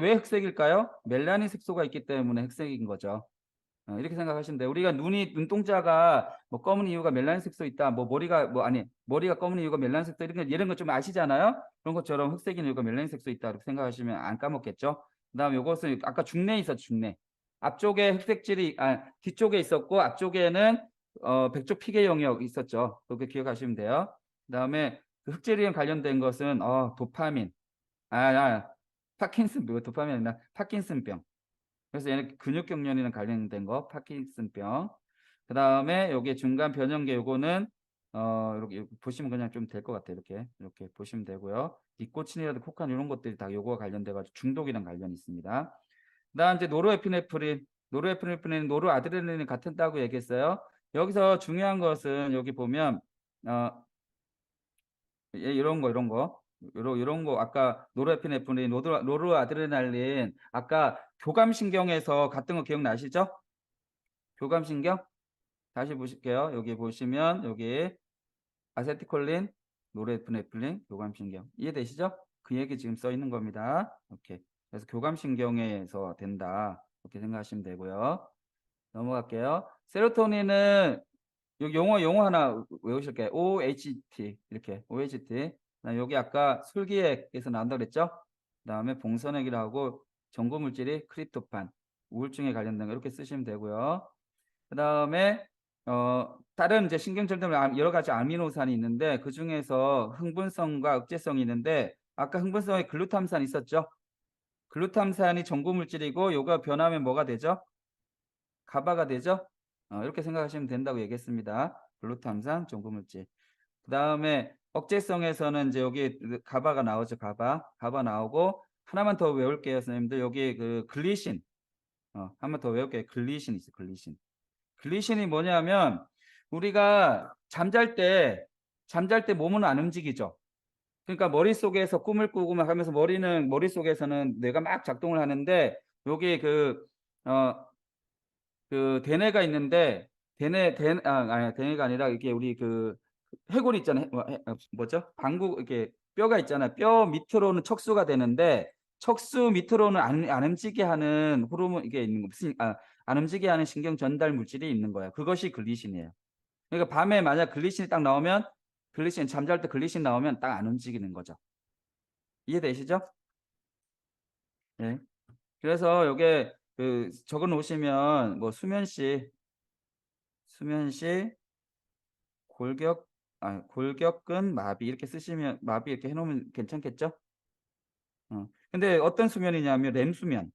왜 흑색일까요? 멜라닌 색소가 있기 때문에 흑색인 거죠. 이렇게 생각하시면 돼요. 우리가 눈동자가 뭐 검은 이유가 멜라닌 색소 있다. 뭐 머리가 검은 이유가 멜라닌 색소 이런 거 좀 아시잖아요. 그런 것처럼 흑색인 이유가 멜라닌 색소 있다. 이렇게 생각하시면 안 까먹겠죠. 그다음에 이것은 아까 중내에 있었죠. 중내. 앞쪽에 흑색질이 뒤쪽에 있었고 앞쪽에는 백조 피계 영역 있었죠. 그렇게 기억하시면 돼요. 그다음에 그 흑질이랑 관련된 것은 도파민. 도파민 아니라 파킨슨병. 그래서 얘는 근육경련이랑 관련된 거, 파킨슨병. 그 다음에 여기 중간 변형계 요거는 이렇게 보시면 그냥 좀 될 것 같아요. 이렇게 보시면 되고요. 니코틴이라든 코카인 이런 것들이 다 요거와 관련돼 가지고 중독이랑 관련이 있습니다. 그다음 이제 노르에피네프린, 노르아드레날린이 같다고 얘기했어요. 여기서 중요한 것은 여기 보면 이런 거 아까 노르에피네프린, 노르아드레날린 아까 교감신경에서 같은 거 기억나시죠? 교감신경 다시 보실게요. 여기 보시면 여기 아세틸콜린, 노르에피네프린, 교감신경 이해되시죠? 그 얘기 지금 써 있는 겁니다. 이렇게 그래서 교감신경에서 된다 이렇게 생각하시면 되고요. 넘어갈게요. 세로토닌은 여기 용어 하나 외우실게요. OHT 이렇게 OHT. 여기 아까 술기액에서 나온다 그랬죠? 그다음에 봉선액이라고 전고물질이 크립토판, 우울증에 관련된 거 이렇게 쓰시면 되고요. 그다음에 다른 이제 신경절들 여러 가지 아미노산이 있는데 그 중에서 흥분성과 억제성이 있는데 아까 흥분성에 글루탐산 있었죠? 글루탐산이 전고물질이고 요가 변하면 뭐가 되죠? 가바가 되죠? 이렇게 생각하시면 된다고 얘기했습니다. 글루탐산, 전구물질. 그 다음에 억제성에서는 이제 여기 가바가 나오죠. 가바 나오고 하나만 더 외울게요, 선생님들. 여기 그 글리신. 한 번 더 외울게요. 글리신 있어요. 글리신. 글리신이 뭐냐면 우리가 잠잘 때 몸은 안 움직이죠. 그러니까 머릿속에서 꿈을 꾸고 막 하면서 머릿속에서는 뇌가 막 작동을 하는데 여기 그 대뇌가 있는데 대뇌가 아니라 이게 우리 그 해골 있잖아요. 뭐죠? 방구 이렇게 뼈가 있잖아요. 뼈 밑으로는 척수가 되는데 척수 밑으로는 안 움직이게 하는 호르몬 이게 있는 거 무슨 안 움직이게 하는 신경 전달 물질이 있는 거예요. 그것이 글리신이에요. 그러니까 밤에 만약 글리신이 딱 나오면 잠잘 때 글리신 나오면 딱 안 움직이는 거죠. 이해되시죠? 네. 그래서 요게 그 적어 놓으시면 뭐 수면 시 골격근 마비 이렇게 쓰시면 마비 이렇게 해 놓으면 괜찮겠죠? 근데 어떤 수면이냐면 렘 수면.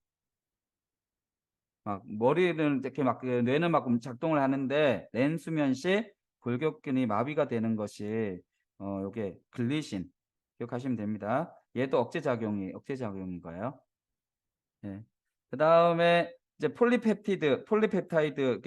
막 머리는 이렇게 막 그 뇌는 막 작동을 하는데 렘 수면 시 골격근이 마비가 되는 것이 요게 글리신 기억하시면 됩니다. 얘도 억제 작용인 거예요. 예. 그다음에 이제 폴리펩타이드 폴리펩티드가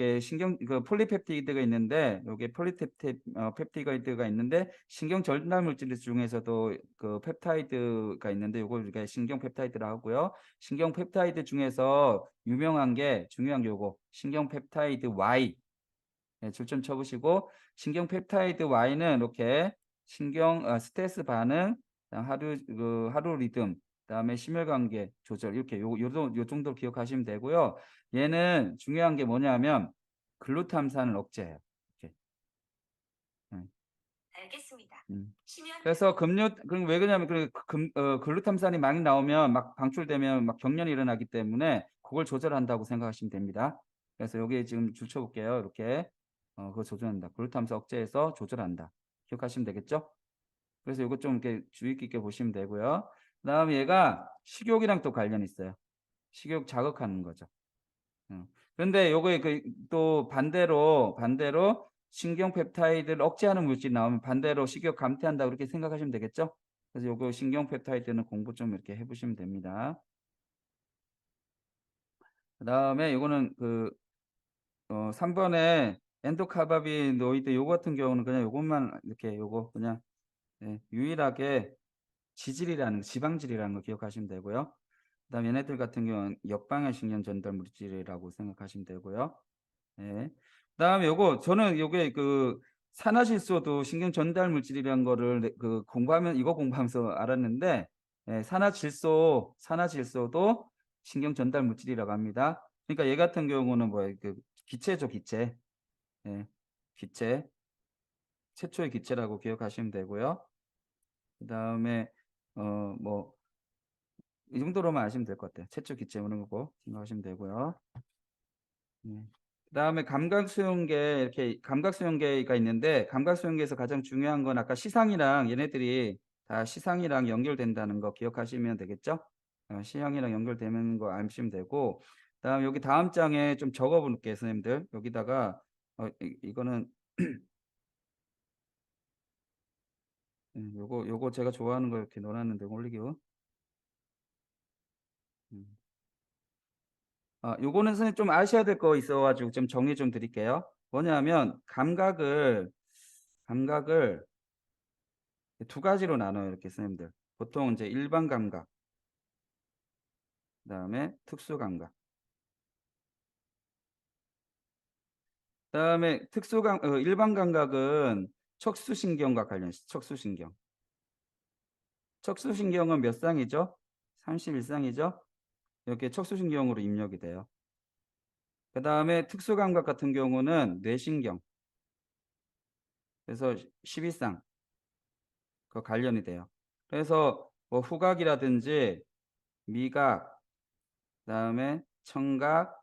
있는데 요게 펩티드가 있는데 신경 전달 물질 중에서도 그 펩타이드가 있는데 요걸 우리가 신경 펩타이드라 하고요. 신경 펩타이드 중에서 중요한 게 요거 신경 펩타이드 Y. 예, 줄좀 쳐 보시고 신경 펩타이드 Y는 이렇게 신경 스트레스 반응, 하루 리듬, 그다음에 심혈관계 조절 이렇게 요 정도 기억하시면 되고요. 얘는 중요한 게 뭐냐면 글루탐산을 억제해요. 이렇게. 알겠습니다. 그래서 그럼 왜 그러냐면 글루탐산이 많이 나오면 막 방출되면 막 경련이 일어나기 때문에 그걸 조절한다고 생각하시면 됩니다. 그래서 여기 지금 줄 쳐볼게요. 이렇게 그거 조절한다. 그루탐스 억제해서 조절한다. 기억하시면 되겠죠? 그래서 이거 좀 이렇게 주의 깊게 보시면 되고요. 그다음에 얘가 식욕이랑 또 관련이 있어요. 식욕 자극하는 거죠. 그런데 요거에 또 반대로 신경 펩타이드를 억제하는 물질이 나오면 반대로 식욕 감퇴한다 그렇게 생각하시면 되겠죠? 그래서 요거 신경 펩타이드는 공부 좀 이렇게 해보시면 됩니다. 그다음에 요거는 3번에 엔도카바비노이드 요거 같은 경우는 그냥 요것만 이렇게 요거 그냥 유일하게 지방질이라는 거 기억하시면 되고요. 그다음 얘네들 같은 경우는 역방향 신경 전달 물질이라고 생각하시면 되고요. 예. 그다음에 요거 저는 요게 산화질소도 신경 전달 물질이라는 거를 이거 공부하면서 알았는데 산화질소도 신경 전달 물질이라고 합니다. 그러니까 얘 같은 경우는 뭐예요? 기체죠, 기체. 예. 기체. 최초의 기체라고 기억하시면 되고요. 그다음에 뭐 이 정도로만 아시면 될 것 같아요. 최초 기체 이런 거 생각하시면 되고요. 그다음에 감각 수용계가 있는데 감각 수용계에서 가장 중요한 건 아까 시상이랑 얘네들이 다 시상이랑 연결된다는 거 기억하시면 되겠죠? 시상이랑 연결되는 거 아시면 되고 그다음 여기 다음 장에 좀 적어 볼게요, 선생님들. 여기다가 이거는 요거 제가 좋아하는 거 이렇게 넣어 놨는데 올리기요. 음. 요거는 선생님 좀 아셔야 될 거 있어 가지고 좀 정리 좀 드릴게요. 뭐냐면 감각을 두 가지로 나눠요, 이렇게 선생님들. 보통 이제 일반 감각, 그다음에 특수 감각. 그다음에 일반 감각은 척수신경과 관련있어. 척수신경. 척수신경은 몇 쌍이죠? 31쌍이죠? 이렇게 척수신경으로 입력이 돼요. 그다음에 특수 감각 같은 경우는 뇌신경. 그래서 12쌍 그 관련이 돼요. 그래서 뭐 후각이라든지 미각, 그다음에 청각,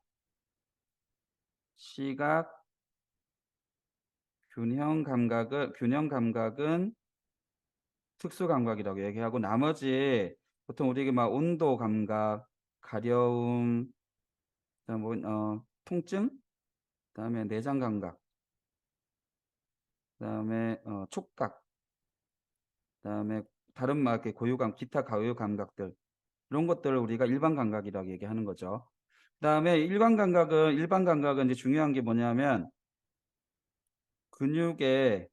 시각, 균형 감각은 특수 감각이라고 얘기하고 나머지 보통 우리가 막 온도 감각, 가려움, 그다음 통증, 그다음에 내장 감각, 그다음에 촉각, 그다음에 다른 막 이렇게 기타 고유 감각들 이런 것들을 우리가 일반 감각이라고 얘기하는 거죠. 그다음에 일반 감각은 이제 중요한 게 뭐냐면 근육의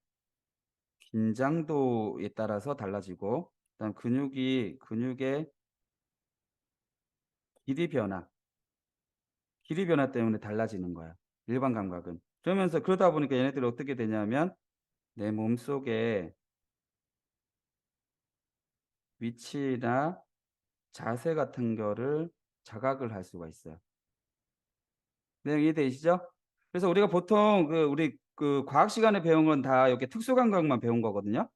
긴장도에 따라서 달라지고 그다음 근육의 길이 변화, 길이 변화 때문에 달라지는 거야. 일반 감각은. 그러다 보니까 얘네들이 어떻게 되냐면 내 몸속에 위치나 자세 같은 거를 자각을 할 수가 있어요. 네, 이해되시죠? 그래서 우리가 보통 우리 과학 시간에 배운 건 다 이렇게 특수 감각만 배운 거거든요.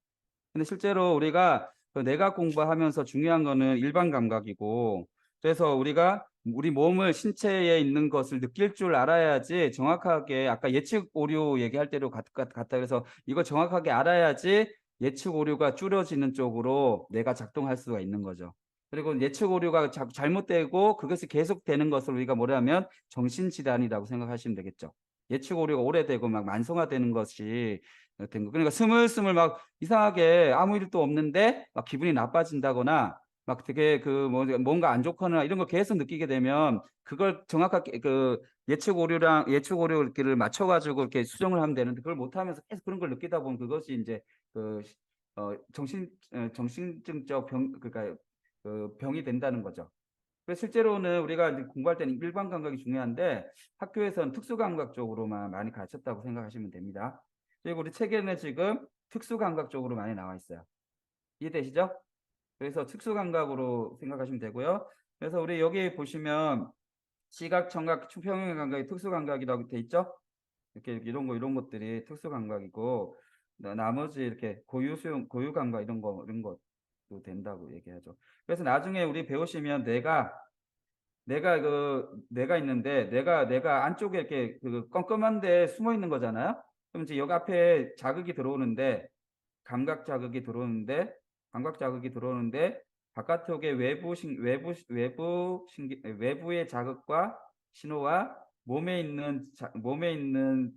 근데 실제로 우리가 내각 공부하면서 중요한 거는 일반 감각이고 그래서 우리가 우리 몸을 신체에 있는 것을 느낄 줄 알아야지 정확하게 아까 예측 오류 얘기할 때로 같다 그래서 이걸 정확하게 알아야지 예측 오류가 줄여지는 쪽으로 뇌가 작동할 수가 있는 거죠. 그리고 예측 오류가 잘못되고 그것이 계속되는 것을 우리가 뭐라면 정신질환이라고 생각하시면 되겠죠. 예측 오류가 오래되고 막 만성화되는 것이 된 거. 그러니까 스물스물 막 이상하게 아무 일도 없는데 막 기분이 나빠진다거나 막 되게 뭔가 안 좋거나 이런 걸 계속 느끼게 되면 그걸 정확하게 예측 오류를 맞춰 가지고 이렇게 수정을 하면 되는데 그걸 못 하면서 계속 그런 걸 느끼다 보면 그것이 인제 정신증적 그러니까 병이 된다는 거죠. 그래서 실제로는 우리가 이제 공부할 때는 일반 감각이 중요한데 학교에서는 특수 감각 쪽으로만 많이 가르쳤다고 생각하시면 됩니다. 그리고 우리 책에는 지금 특수 감각 쪽으로 많이 나와 있어요. 이해되시죠? 그래서 특수 감각으로 생각하시면 되고요. 그래서 우리 여기 보시면 시각, 청각, 평형 감각이 특수 감각이라고 돼 있죠? 이렇게 이런 것들이 특수 감각이고 나머지 이렇게 고유 감각 이런 것도 된다고 얘기하죠. 그래서 나중에 우리 배우시면 내가 있는데 내가 안쪽에 이렇게 그 껌껌한데 숨어 있는 거잖아요. 그럼 이제 여기 앞에 자극이 들어오는데 감각 자극이 들어오는데 감각 자극이 들어오는데 바깥쪽에 외부의 자극과 신호와 몸에 있는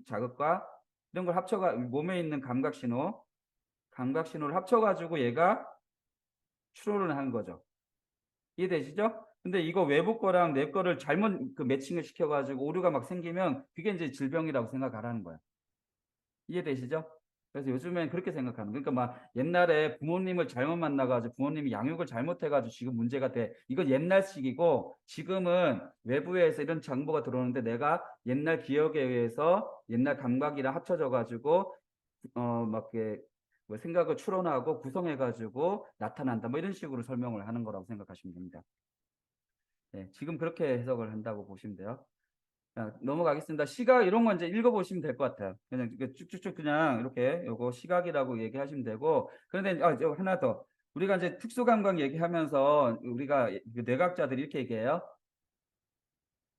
자극과 이런 걸 합쳐가 몸에 있는 감각 신호를 합쳐가지고 얘가 추론을 하는 거죠. 이해되시죠? 근데 이거 외부 거랑 내 거를 잘못 그 매칭을 시켜가지고 오류가 막 생기면 그게 이제 질병이라고 생각하라는 거야. 이해되시죠? 그래서 요즘엔 그렇게 생각하는 거예요. 그러니까 막 옛날에 부모님을 잘못 만나가지고 부모님이 양육을 잘못해가지고 지금 문제가 돼. 이건 옛날식이고 지금은 외부에서 이런 정보가 들어오는데 내가 옛날 기억에 의해서 옛날 감각이랑 합쳐져가지고 막 이렇게 뭐 생각을 추론하고 구성해가지고 나타난다. 뭐 이런 식으로 설명을 하는 거라고 생각하시면 됩니다. 네, 지금 그렇게 해석을 한다고 보시면 돼요. 자, 넘어가겠습니다. 시각 이런 거 이제 읽어보시면 될 것 같아요. 그냥 이렇게 쭉쭉쭉 그냥 이렇게 요거 시각이라고 얘기하시면 되고. 그런데 저 하나 더. 우리가 이제 특수감각 얘기하면서 우리가 그 뇌과학자들이 이렇게 얘기해요.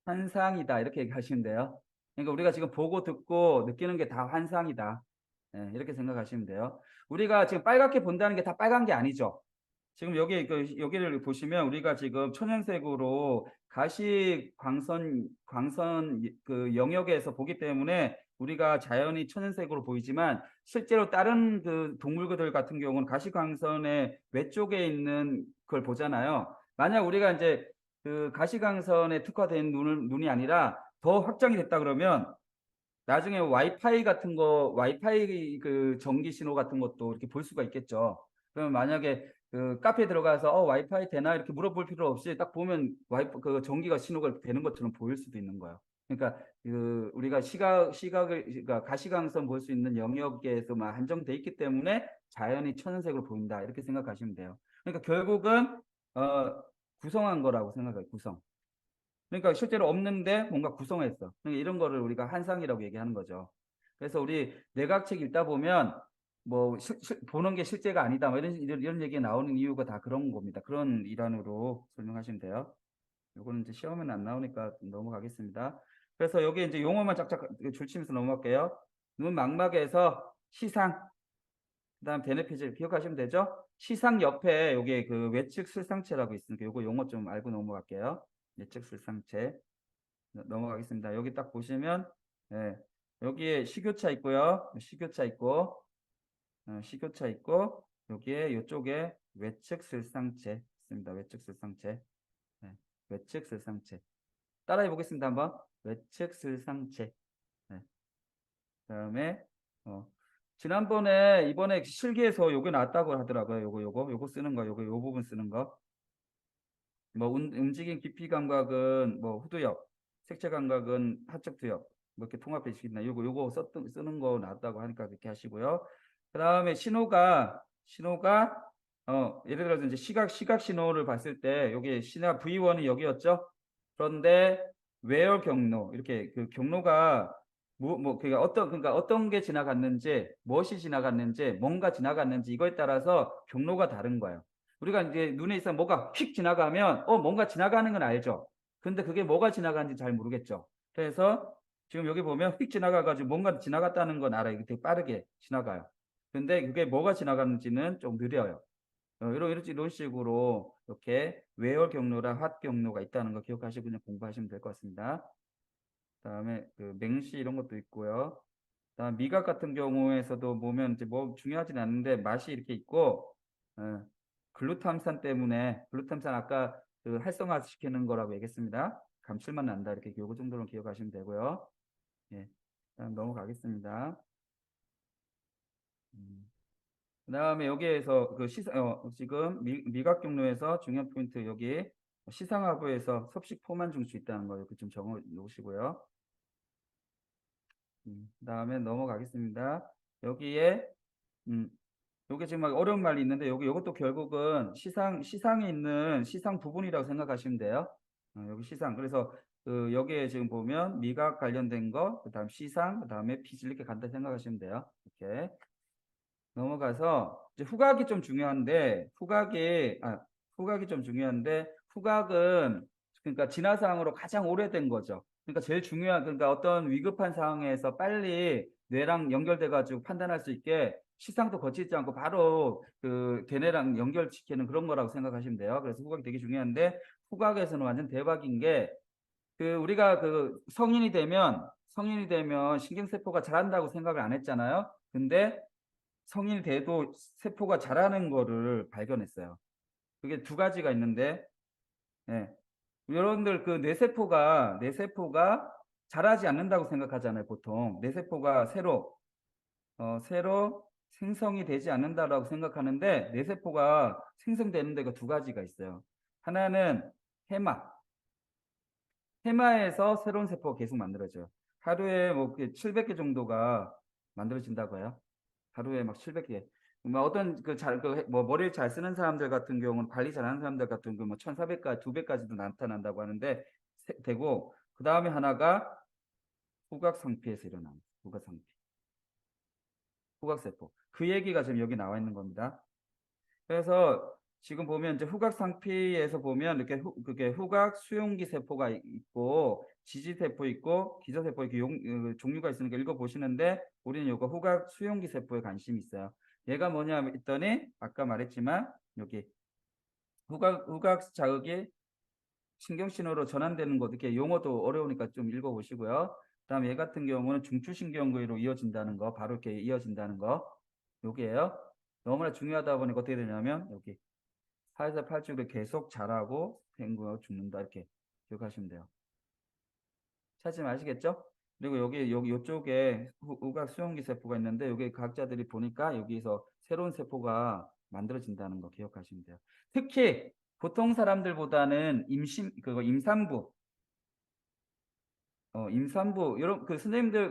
환상이다 이렇게 얘기하시면 돼요. 그러니까 우리가 지금 보고 듣고 느끼는 게 다 환상이다. 예, 이렇게 생각하시면 돼요. 우리가 지금 빨갛게 본다는 게 다 빨간 게 아니죠. 지금 여기를 보시면 우리가 지금 천연색으로 가시 광선 그 영역에서 보기 때문에 우리가 자연이 천연색으로 보이지만 실제로 다른 그 동물들 같은 경우는 가시 광선의 외쪽에 있는 걸 보잖아요. 만약 우리가 이제 그 가시 광선에 특화된 눈이 아니라 더 확장이 됐다 그러면 나중에 와이파이 그 전기 신호 같은 것도 이렇게 볼 수가 있겠죠. 그러면 만약에 그 카페에 들어가서 와이파이 되나 이렇게 물어볼 필요 없이 딱 보면 그 전기가 신호가 되는 것처럼 보일 수도 있는 거예요. 그러니까 그 우리가 시각을 그러니까 가시광선 볼 수 있는 영역에서만 한정돼 있기 때문에 자연이 천연색으로 보인다 이렇게 생각하시면 돼요. 그러니까 결국은 구성한 거라고 생각해요. 구성. 그러니까 실제로 없는데 뭔가 구성했어. 그러니까 이런 거를 우리가 환상이라고 얘기하는 거죠. 그래서 우리 뇌과책 읽다 보면 뭐 보는 게 실제가 아니다. 뭐 이런 얘기 나오는 이유가 다 그런 겁니다. 그런 일환으로 설명하시면 돼요. 요거는 이제 시험에는 안 나오니까 넘어가겠습니다. 그래서 여기 이제 용어만 짝짝 줄치면서 넘어갈게요. 눈 망막에서 시상, 그다음 베네핏을 기억하시면 되죠? 시상 옆에 여기 그 외측 슬상체라고 있으니까 요거 용어 좀 알고 넘어갈게요. 외측 슬상체. 넘어가겠습니다. 여기 딱 보시면 예, 여기에 식교차 있고요. 식교차 있고 식교차 있고 여기에 이쪽에 외측 슬상체 있습니다. 외측 슬상체. 예, 외측 슬상체. 따라해 보겠습니다. 한번. 외측 슬상체. 예, 그다음에 지난번에 이번에 실기에서 요게 나왔다고 하더라고요. 요거 쓰는 거. 요 부분 쓰는 거. 뭐 움직임 깊이 감각은 뭐 후두엽, 색채 감각은 하쪽 두엽 뭐 이렇게 통합해 주시나 요거 쓰는 거 나왔다고 하니까 그렇게 하시고요. 그 다음에 신호가 예를 들어서 이제 시각 신호를 봤을 때 여기 신호 V1이 여기였죠. 그런데 외열 경로 이렇게 그 경로가 그러니까 어떤 게 지나갔는지 무엇이 지나갔는지 뭔가 지나갔는지 이거에 따라서 경로가 다른 거예요. 우리가 이제 눈에 있어 뭐가 휙 지나가면 뭔가 지나가는 건 알죠. 근데 그게 뭐가 지나가는지 잘 모르겠죠. 그래서 지금 여기 보면 휙 지나가가지고 뭔가 지나갔다는 건 알아요. 이게 되게 빠르게 지나가요. 근데 그게 뭐가 지나가는지는 좀 느려요. 이런 식으로 이렇게 외열 경로랑 핫 경로가 있다는 거 기억하시고 그냥 공부하시면 될 것 같습니다. 그다음에 그 맹시 이런 것도 있고요. 그다음 미각 같은 경우에서도 보면 이제 뭐 중요하진 않은데 맛이 이렇게 있고 어, 글루탐산 아까 그 활성화 시키는 거라고 얘기했습니다. 감칠맛 난다 이렇게 요거 정도로 기억하시면 되고요. 예, 다음 넘어가겠습니다. 그다음에 여기에서 그 지금 미각 경로에서 중요한 포인트 여기 시상하부에서 섭식 포만 중수 있다는 거 이렇게 좀 적어 놓으시고요. 그다음에 넘어가겠습니다. 여기에 음, 요게 지금 막 어려운 말이 있는데 요것도 결국은 시상에 있는 시상 부분이라고 생각하시면 돼요. 여기 시상. 그래서 그 여기에 지금 보면 미각 관련된 거, 그다음 시상, 그다음에 피질 이렇게 간단히 생각하시면 돼요. 이렇게 넘어가서 이제 후각이 좀 중요한데 후각이 좀 중요한데 후각은 그러니까 진화 사항으로 가장 오래된 거죠. 그러니까 제일 중요한 그러니까 어떤 위급한 상황에서 빨리 뇌랑 연결돼 가지고 판단할 수 있게 시상도 거치지 않고 바로 그 걔네랑 연결시키는 그런 거라고 생각하시면 돼요. 그래서 후각이 되게 중요한데 후각에서는 완전 대박인 게 그 우리가 그 성인이 되면 신경세포가 자란다고 생각을 안 했잖아요. 근데 성인이 돼도 세포가 자라는 거를 발견했어요. 그게 두 가지가 있는데, 예. 여러분들 그 뇌세포가 자라지 않는다고 생각하잖아요, 보통. 뇌세포가 새로 생성이 되지 않는다라고 생각하는데, 뇌세포가 생성되는 데가 두 가지가 있어요. 하나는 해마. 해마에서 새로운 세포가 계속 만들어져요. 하루에 뭐 700개 정도가 만들어진다고 해요. 하루에 막 700개. 뭐 어떤 뭐 머리를 잘 쓰는 사람들 같은 경우는 관리 잘하는 사람들 같은 경우 뭐 1,400까지 200까지도 나타난다고 하는데 되고 그 다음에 하나가 후각상피에서 일어납니다. 후각상피, 후각세포. 그 얘기가 지금 여기 나와 있는 겁니다. 그래서 지금 보면 이제 후각 상피에서 보면 이렇게 그게 후각 수용기 세포가 있고 지지 세포 있고 기저 세포 이렇게 종류가 있으니까 읽어 보시는데 우리는 요거 후각 수용기 세포에 관심이 있어요. 얘가 뭐냐 했더니 아까 말했지만 여기 후각 자극이 신경 신호로 전환되는 것 이렇게 용어도 어려우니까 좀 읽어 보시고요. 그다음에 얘 같은 경우는 중추신경계로 이어진다는 거 바로 이렇게 이어진다는 거 요게예요. 너무나 중요하다 보니까 어떻게 되냐면 여기 4에서 8주를 계속 자라고 펭귄가 죽는다 이렇게 기억하시면 돼요. 찾지 마시겠죠? 그리고 여기 이쪽에 후각 수용기 세포가 있는데 여기 과학자들이 보니까 여기서 새로운 세포가 만들어진다는 거 기억하시면 돼요. 특히 보통 사람들보다는 임산부 이런 그 선생님들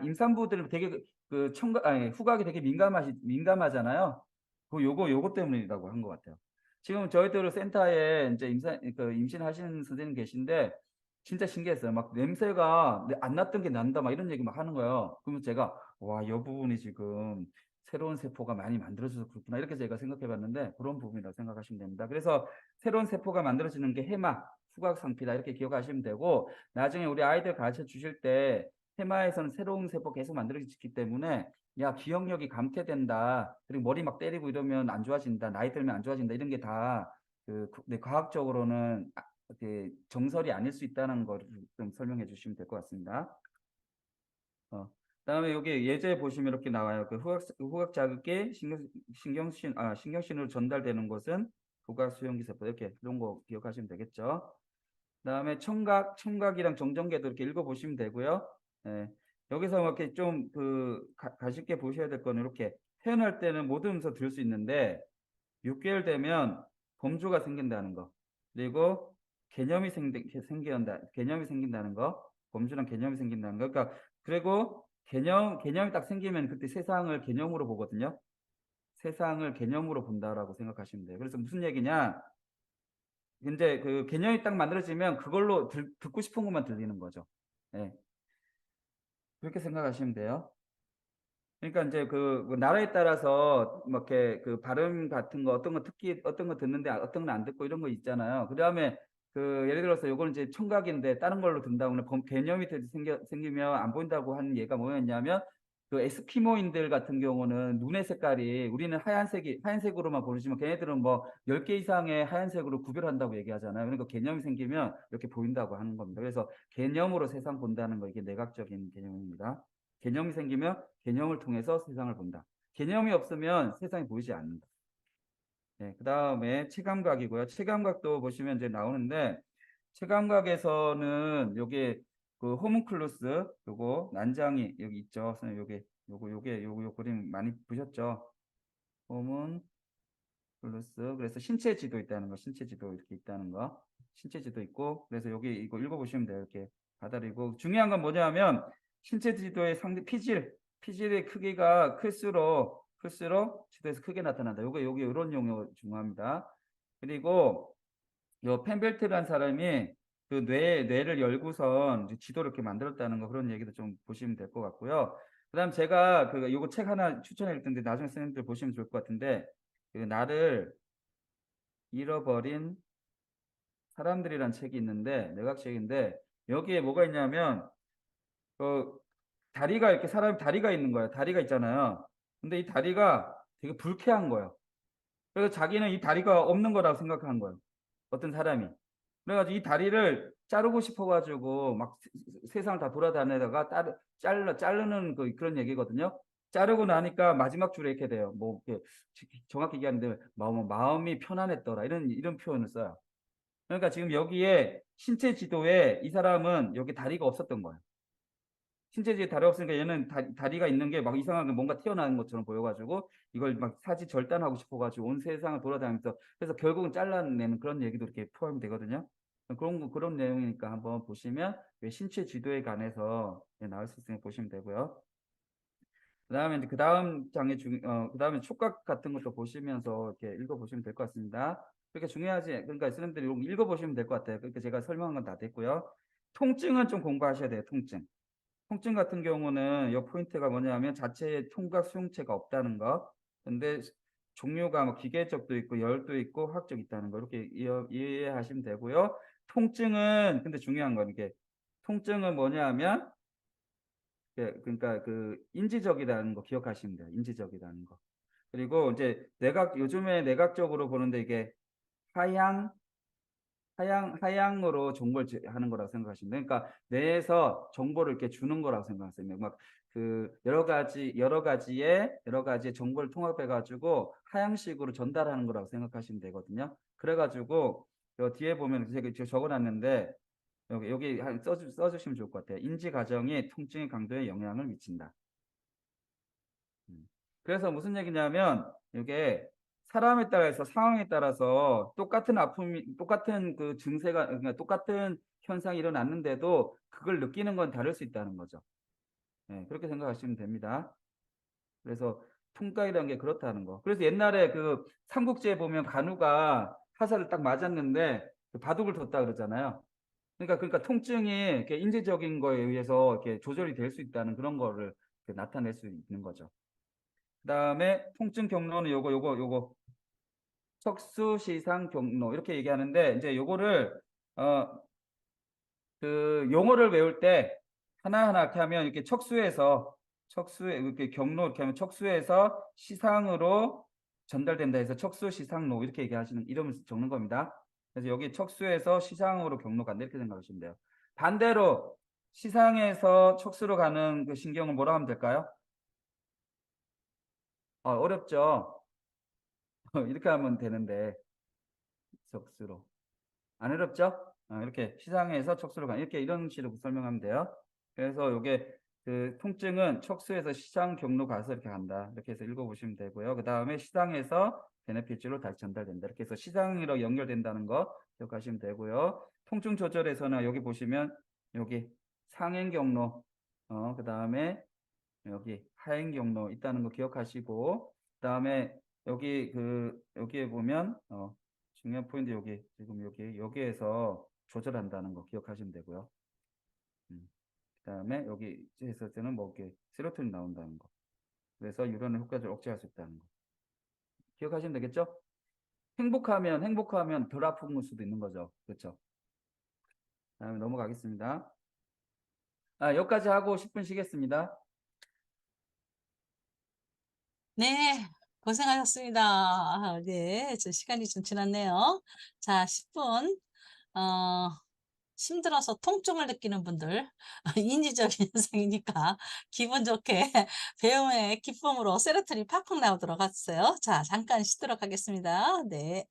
임산부들은 되게 후각이 되게 민감하잖아요. 요거 때문이라고 한 것 같아요. 지금 저희들 센터에 이제 임신하시는 선생님 계신데 진짜 신기했어요. 막 냄새가 안 났던 게 난다 막 이런 얘기 막 하는 거예요. 그러면 제가 와, 이 부분이 지금 새로운 세포가 많이 만들어져서 그렇구나 이렇게 제가 생각해 봤는데 그런 부분이라고 생각하시면 됩니다. 그래서 새로운 세포가 만들어지는 게 해마, 후각 상피다 이렇게 기억하시면 되고 나중에 우리 아이들 가르쳐 주실 때 해마에서는 새로운 세포 계속 만들어지기 때문에 야, 기억력이 감퇴된다. 그리고 머리 막 때리고 이러면 안 좋아진다. 나이 들면 안 좋아진다. 이런 게 다 과학적으로는 정설이 아닐 수 있다는 걸 좀 설명해 주시면 될 것 같습니다. 그다음에 여기 예제 보시면 이렇게 나와요. 그 후각 자극이 신경신으로 전달되는 것은 후각 수용기 세포 이렇게 이런 거 기억하시면 되겠죠. 그다음에 청각이랑 정전계도 이렇게 읽어보시면 되고요. 예. 여기서 이렇게 좀 가쉽게 보셔야 될 거는 이렇게 태어날 때는 모든 음소 들을 수 있는데 6개월 되면 범주가 생긴다는 거. 그리고 개념이 생긴다는 거. 범주랑 개념이 생긴다는 거. 그러니까 그리고 개념이 딱 생기면 그때 세상을 개념으로 보거든요. 세상을 개념으로 본다라고 생각하시면 돼요. 그래서 무슨 얘기냐? 이제 그 개념이 딱 만들어지면 그걸로 듣고 싶은 것만 들리는 거죠. 예. 그렇게 생각하시면 돼요. 그러니까 이제 나라에 따라서 뭐 이렇게 그 발음 같은 거 어떤 거 듣는데 어떤 건 안 듣고 이런 거 있잖아요. 그다음에 예를 들어서 요거는 이제 청각인데 다른 걸로 든다거나 개념이 생기면 안 보인다고 하는 얘가 뭐였냐면 그 에스키모인들 같은 경우는 눈의 색깔이 우리는 하얀색으로만 보이지만 걔네들은 뭐 10개 이상의 하얀색으로 구별한다고 얘기하잖아요. 그러니까 개념이 생기면 이렇게 보인다고 하는 겁니다. 그래서 개념으로 세상 본다는 거 이게 내각적인 개념입니다. 개념이 생기면 개념을 통해서 세상을 본다. 개념이 없으면 세상이 보이지 않는다. 네, 그 다음에 체감각이고요. 체감각도 보시면 이제 나오는데 체감각에서는 요게 그 호문클루스 요거 난장이 여기 있죠. 선생님 요거 그림 많이 보셨죠? 호문클루스 그래서 신체 지도 있다는 거, 신체 지도 이렇게 있다는 거, 신체 지도 있고 그래서 여기 이거 읽어보시면 돼요. 이렇게 바다리고 중요한 건 뭐냐면 신체 지도의 피질의 크기가 클수록 지도에서 크게 나타난다. 여기 이런 용어 중요합니다. 그리고 요 펜벨트라는 사람이 그 뇌를 열고선 지도를 이렇게 만들었다는 거 그런 얘기도 좀 보시면 될 것 같고요. 그다음 제가 요거 책 하나 추천해 줄 텐데 나중에 선생님들 보시면 좋을 것 같은데 나를 잃어버린 사람들이란 책이 있는데 뇌과학책인데 여기에 뭐가 있냐면 다리가 이렇게 사람 다리가 있는 거야. 다리가 있잖아요. 근데 이 다리가 되게 불쾌한 거예요. 그래서 자기는 이 다리가 없는 거라고 생각한 거예요. 어떤 사람이. 그래가지고 이 다리를 자르고 싶어가지고 막 세상을 다 돌아다니다가 자르는 그런 얘기거든요. 자르고 나니까 마지막 줄에 이렇게 돼요. 뭐 이렇게 정확히 얘기하는데 마음이 편안했더라 이런 표현을 써요. 그러니까 지금 여기에 신체 지도에 이 사람은 여기 다리가 없었던 거예요. 신체지에 다리 없으니까 얘는 다리가 있는 게 막 이상하게 뭔가 튀어나온 것처럼 보여가지고 이걸 막 사지 절단하고 싶어가지고 온 세상을 돌아다니면서 그래서 결국은 잘라내는 그런 얘기도 이렇게 포함이 되거든요. 그런 내용이니까 한번 보시면 왜 신체 지도에 관해서 나올 수 있으니 보시면 되고요. 그다음에 이제 그다음 장에 그다음에 촉각 같은 것도 보시면서 이렇게 읽어보시면 될 것 같습니다. 그렇게 중요하지 그러니까 선생님들이 읽어보시면 될 것 같아요. 그러니까 제가 설명한 건 다 됐고요. 통증은 좀 공부하셔야 돼요. 통증. 통증 같은 경우는 이 포인트가 뭐냐면 자체에 통각 수용체가 없다는 거. 근데 종류가 뭐 기계적도 있고 열도 있고 화학적 있다는 거 이렇게 이해하시면 되고요. 통증은 근데 중요한 건 이게 통증은 뭐냐면 그러니까 그 인지적이라는 거 기억하시면 돼요. 인지적이라는 거. 그리고 이제 요즘에 내각적으로 보는데 이게 하향 하향으로 정보를 하는 거라고 생각하시면 돼요. 그러니까 뇌에서 정보를 이렇게 주는 거라고 생각하세요. 막 그 여러 가지의 정보를 통합해 가지고 하향식으로 전달하는 거라고 생각하시면 되거든요. 그래 가지고 요 뒤에 보면 제가 적어 놨는데 여기 써주시면 좋을 것 같아요. 인지 과정이 통증의 강도에 영향을 미친다. 그래서 무슨 얘기냐면 이게 사람에 따라서 상황에 따라서 똑같은 그 증세가 그러니까 똑같은 현상이 일어났는데도 그걸 느끼는 건 다를 수 있다는 거죠. 예, 그렇게 생각하시면 됩니다. 그래서 통각이라는 게 그렇다는 거. 그래서 옛날에 그 삼국지에 보면 간우가 화살을 딱 맞았는데 그 바둑을 뒀다 그러잖아요. 그러니까 통증이 이렇게 인지적인 거에 의해서 이렇게 조절이 될 수 있다는 그런 거를 나타낼 수 있는 거죠. 그다음에 통증 경로는 요거 척수시상 경로 이렇게 얘기하는데 이제 요거를 그 용어를 외울 때 하나하나 이렇게 하면 이렇게 척수에 이렇게 경로 이렇게 하면 척수에서 시상으로 전달된다 해서 척수시상로 이렇게 얘기하시는 이름을 적는 겁니다. 그래서 여기 척수에서 시상으로 경로 간다 이렇게 생각하시면 돼요. 반대로 시상에서 척수로 가는 그 신경을 뭐라 하면 될까요? 어렵죠. 이렇게 하면 되는데 척수로 안 어렵죠? 이렇게 시상에서 척수로 가는 이렇게 이런 식으로 설명하면 돼요. 그래서 요게 그 통증은 척수에서 시상 경로 가서 이렇게 간다. 이렇게 해서 읽어보시면 되고요. 그 다음에 시상에서 베네핏으로 다시 전달된다. 이렇게 해서 시상으로 연결된다는 거 기억하시면 되고요. 통증 조절에서는 여기 보시면 여기 상행 경로, 그 다음에 여기 하행 경로 있다는 거 기억하시고, 그 다음에 여기에 보면 중요한 포인트 지금 여기에서 조절한다는 거 기억하시면 되고요. 그다음에 여기 했을 때는 뭐 이렇게 세로토닌 나온다는 거. 그래서 유전의 효과를 억제할 수 있다는 거. 기억하시면 되겠죠? 행복하면 덜 아픈 수도 있는 거죠. 그렇죠? 다음에 넘어가겠습니다. 여기까지 하고 10분 쉬겠습니다. 네, 고생하셨습니다. 네, 저 시간이 좀 지났네요. 자, 10분. 어, 힘들어서 통증을 느끼는 분들, 인지적인 현상이니까 기분 좋게 배움의 기쁨으로 세로토닌 팍팍 나오도록 하세요. 자, 잠깐 쉬도록 하겠습니다. 네.